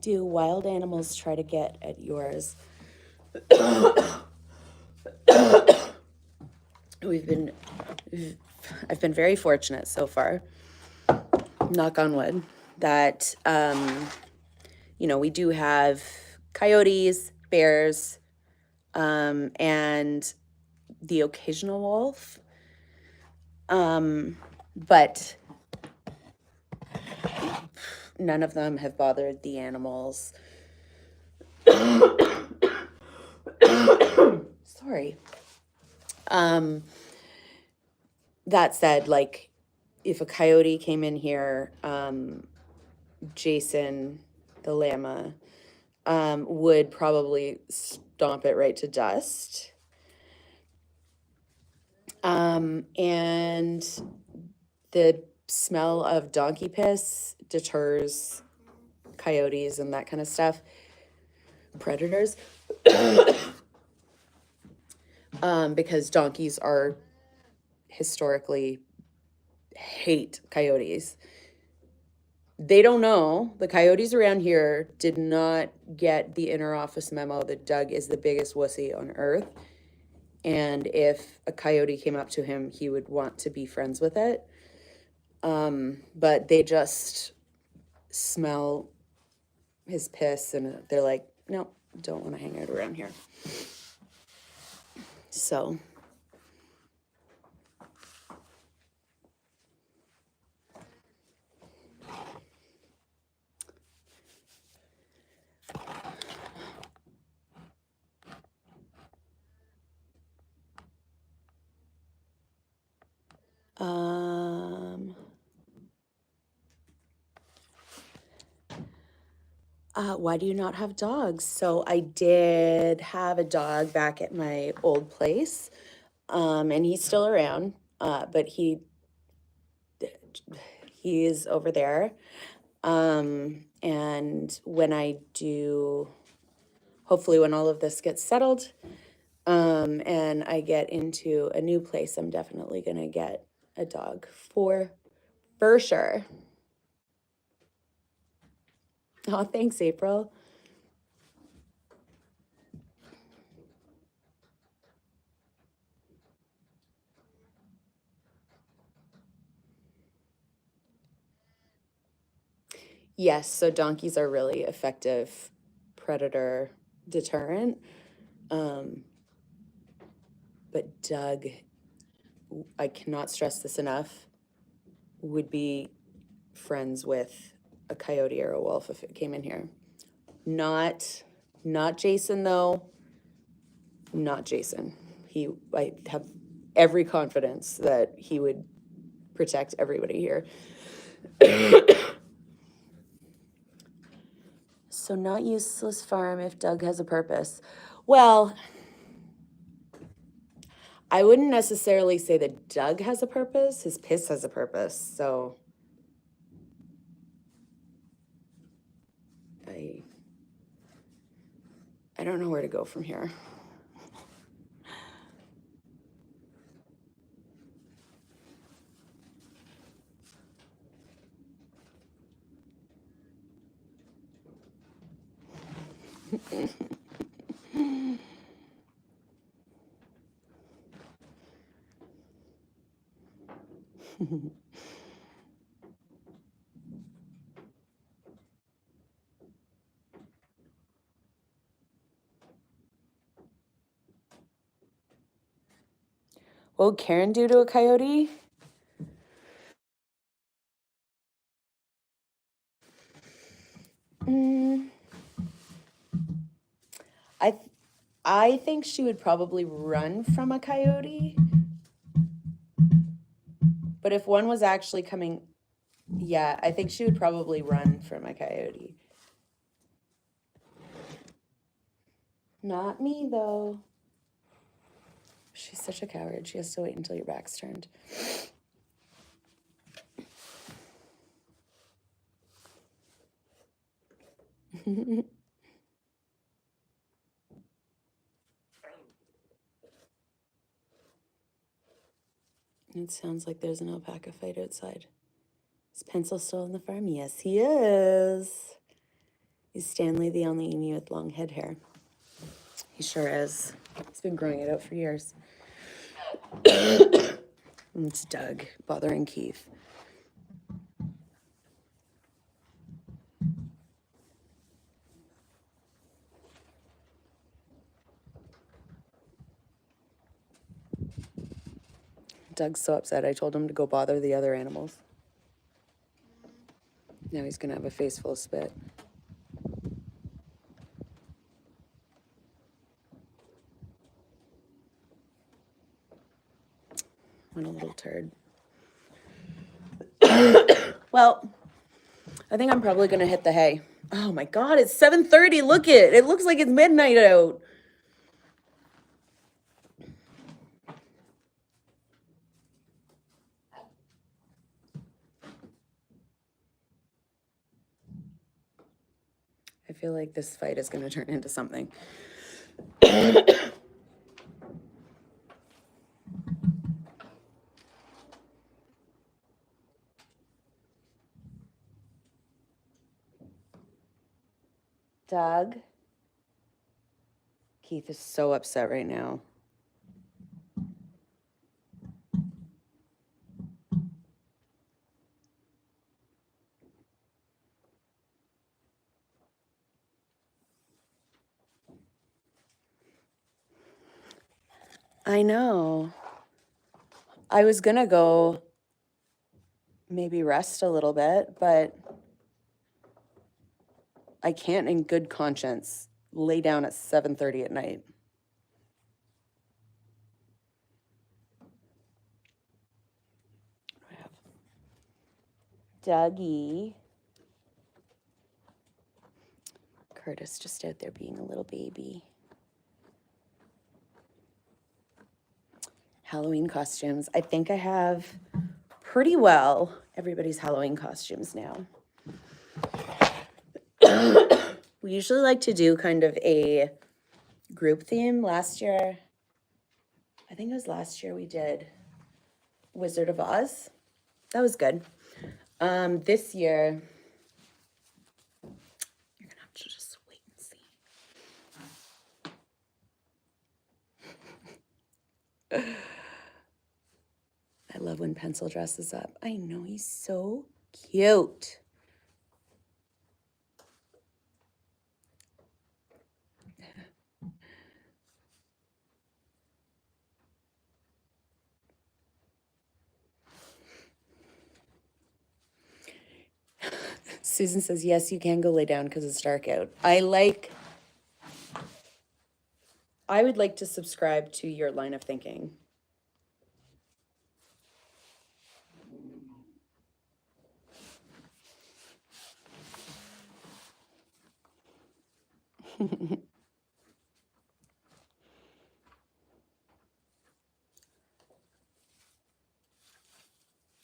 Do wild animals try to get at yours? I've been very fortunate so far, knock on wood, that, we do have coyotes, bears, and the occasional wolf. But none of them have bothered the animals. Sorry. That said, like, if a coyote came in here, Jason, the llama, would probably stomp it right to dust. And the smell of donkey piss deters coyotes and that kind of stuff, predators, because donkeys are historically hate coyotes. They don't know. The coyotes around here did not get the inner office memo that Doug is the biggest wussy on earth. And if a coyote came up to him, he would want to be friends with it. But they just smell his piss and they're like, no, don't want to hang out around here. So why do you not have dogs? So I did have a dog back at my old place, and he's still around, but he is over there. And when I do, hopefully when all of this gets settled, and I get into a new place, I'm definitely gonna get a dog for sure. Oh, thanks, April. Yes, so donkeys are really effective predator deterrent. But Doug, I cannot stress this enough, would be friends with a coyote or a wolf if it came in here. Not Jason though. Not Jason. I have every confidence that he would protect everybody here. So not useless farm if Doug has a purpose. Well, I wouldn't necessarily say that Doug has a purpose. His piss has a purpose. So I don't know where to go from here. What would Karen do to a coyote? I think she would probably run from a coyote. But if one was actually coming, yeah, I think she would probably run from a coyote. Not me, though. She's such a coward. She has to wait until your back's turned. It sounds like there's an alpaca fight outside. Is Pencil still on the farm? Yes, he is. Is Stanley the only emu with long head hair? He sure is. He's been growing it out for years. It's Doug bothering Keith. Doug's so upset. I told him to go bother the other animals. Now he's gonna have a face full of spit. What a little turd. Well, I think I'm probably gonna hit the hay. Oh my God, it's 7:30. Look it looks like it's midnight out. feel like this fight is going to turn into something. Doug? Keith is so upset right now. I know. I was gonna go maybe rest a little bit, but I can't in good conscience lay down at 7:30 at night. What do I have? Dougie. Curtis just out there being a little baby. Halloween costumes. I think I have pretty well everybody's Halloween costumes now. We usually like to do kind of a group theme. Last year, I think it was last year we did Wizard of Oz. That was good. This year, you're gonna have to just wait and see. I love when Pencil dresses up. I know, he's so cute. Susan says, yes, you can go lay down because it's dark out. I would like to subscribe to your line of thinking.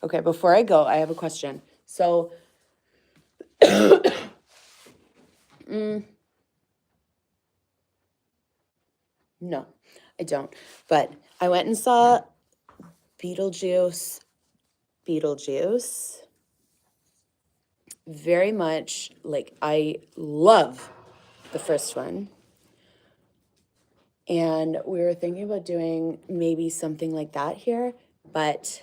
Okay, before I go, I have a question. So, no, I don't. But I went and saw Beetlejuice. Very much like, I love the first one. And we were thinking about doing maybe something like that here, but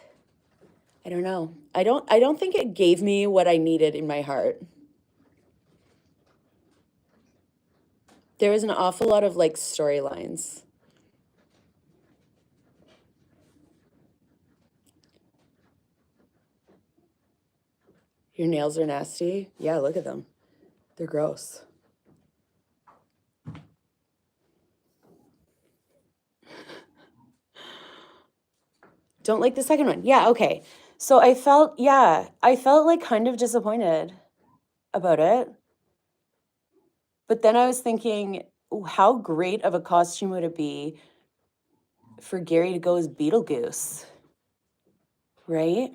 I don't know. I don't think it gave me what I needed in my heart. There was an awful lot of like storylines. Your nails are nasty? Yeah, look at them. They're gross. Don't like the second one. Yeah, okay. So I felt like kind of disappointed about it. But then I was thinking, how great of a costume would it be for Gary to go as Beetlejuice? Right?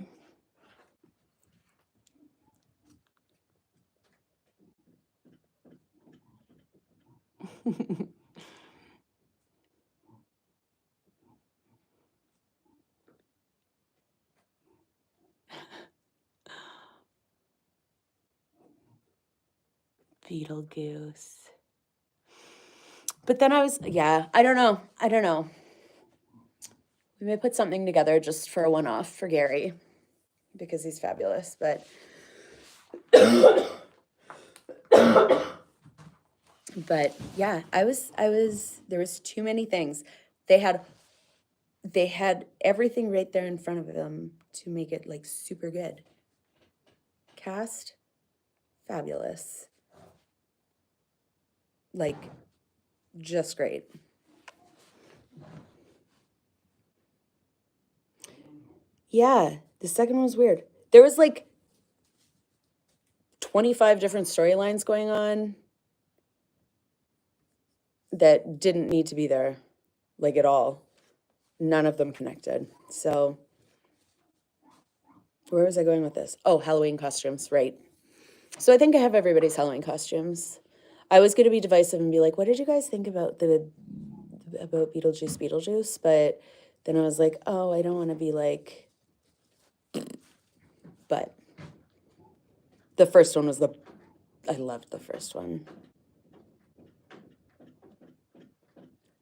Beetlejuice. But then I was, I don't know. We may put something together just for a one-off for Gary because he's fabulous, but but yeah, there was too many things. They had everything right there in front of them to make it like super good. Cast, fabulous. Like, just great. Yeah, the second one was weird. There was like 25 different storylines going on that didn't need to be there, like, at all. None of them connected. So, where was I going with this? Oh, Halloween costumes, right. So I think I have everybody's Halloween costumes. I was gonna be divisive and be like, what did you guys think about Beetlejuice? But then I was like, oh, I don't want to be like, but the first one was I loved the first one.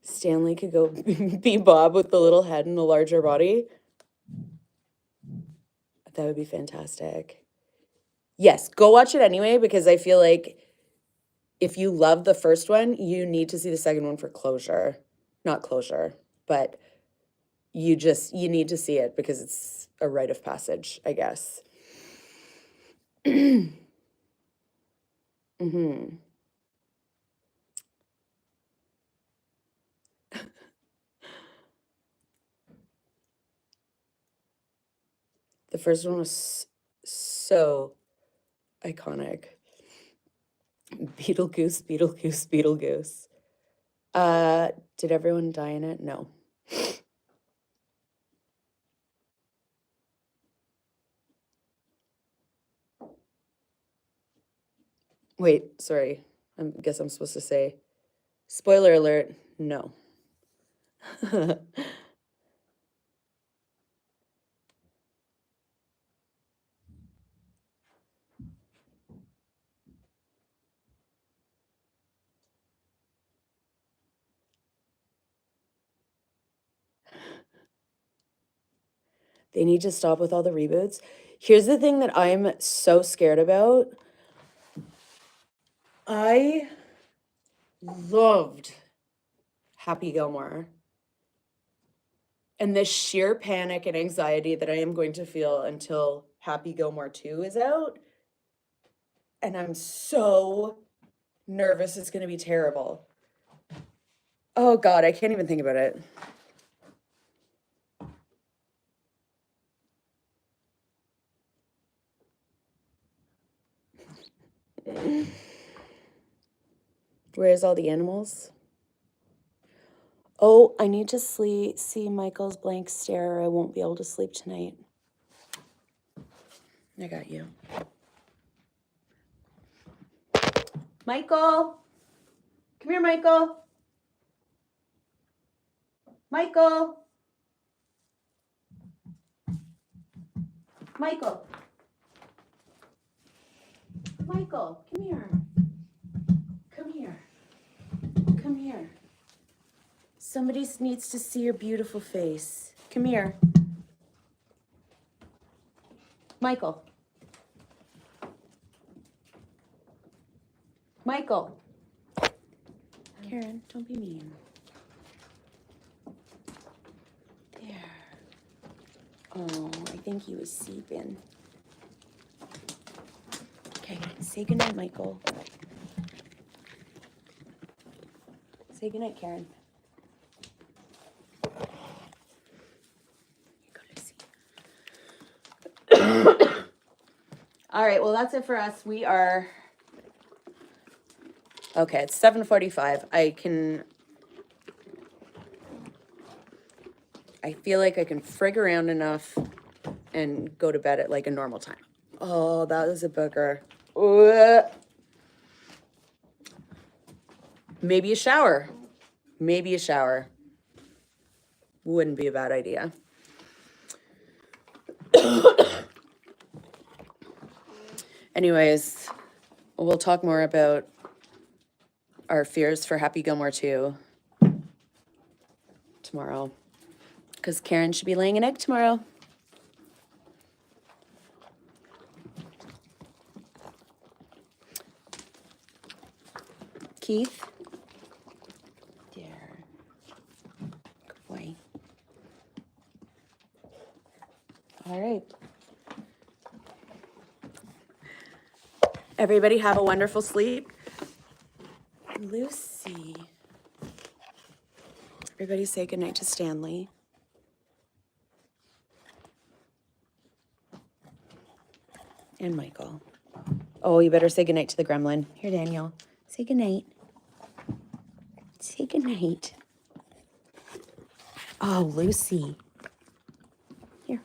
Stanley could go be Bob with the little head and the larger body. That would be fantastic. Yes, go watch it anyway, because I feel like if you love the first one, you need to see the second one for closure. Not closure, but you need to see it because it's a rite of passage, I guess. Mm-hmm. The first one was so iconic. Beetlejuice. Did everyone die in it? No. Wait, sorry. I guess I'm supposed to say, spoiler alert, no. They need to stop with all the reboots. Here's the thing that I'm so scared about. I loved Happy Gilmore. And the sheer panic and anxiety that I am going to feel until Happy Gilmore 2 is out. And I'm so nervous it's going to be terrible. Oh, God, I can't even think about it. Where's all the animals? Oh, I need to see Michael's blank stare. I won't be able to sleep tonight. I got you. Michael! Come here, Michael! Michael! Michael! Michael, come here. Come here. Come here. Somebody needs to see your beautiful face. Come here. Michael. Michael. Karen, don't be mean. There. Oh, I think he was sleeping. Okay, say goodnight, Michael. Say goodnight, Karen. All right, well, that's it for us. We are... Okay, it's 7:45. I feel like I can frig around enough and go to bed at like a normal time. Oh, that was a booger. Maybe a shower. Maybe a shower. Wouldn't be a bad idea. Anyways, we'll talk more about our fears for Happy Gilmore 2 tomorrow. Because Karen should be laying an egg tomorrow. Keith? There. Good boy. All right. Everybody have a wonderful sleep. Lucy. Everybody say goodnight to Stanley. And Michael. Oh, you better say goodnight to the gremlin. Here, Daniel. Say goodnight. Say goodnight. Oh, Lucy. Here.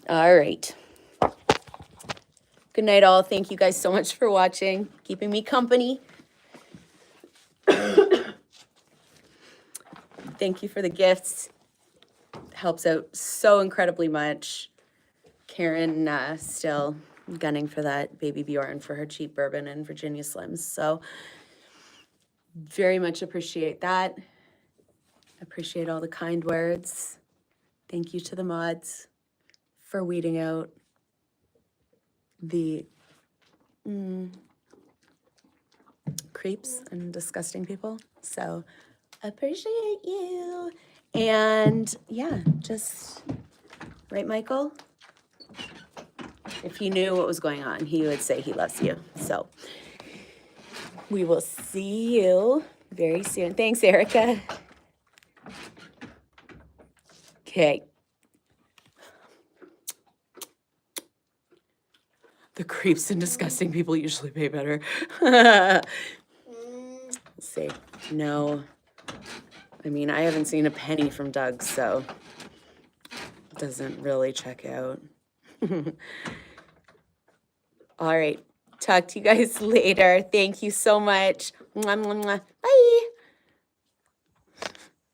All right. Good night, all. Thank you guys so much for watching, keeping me company. Thank you for the gifts. Helps out so incredibly much. Karen still gunning for that baby Bjorn for her cheap bourbon and Virginia Slims. So very much appreciate that. Appreciate all the kind words. Thank you to the mods for weeding out the creeps and disgusting people. So appreciate you. And yeah, just right, Michael? If he knew what was going on, he would say he loves you. So we will see you very soon. Thanks, Erica. Okay. The creeps and disgusting people usually pay better. Let's see. No. I mean, I haven't seen a penny from Doug, so it doesn't really check out. All right. Talk to you guys later. Thank you so much. Mwah, mwah, mwah. Bye.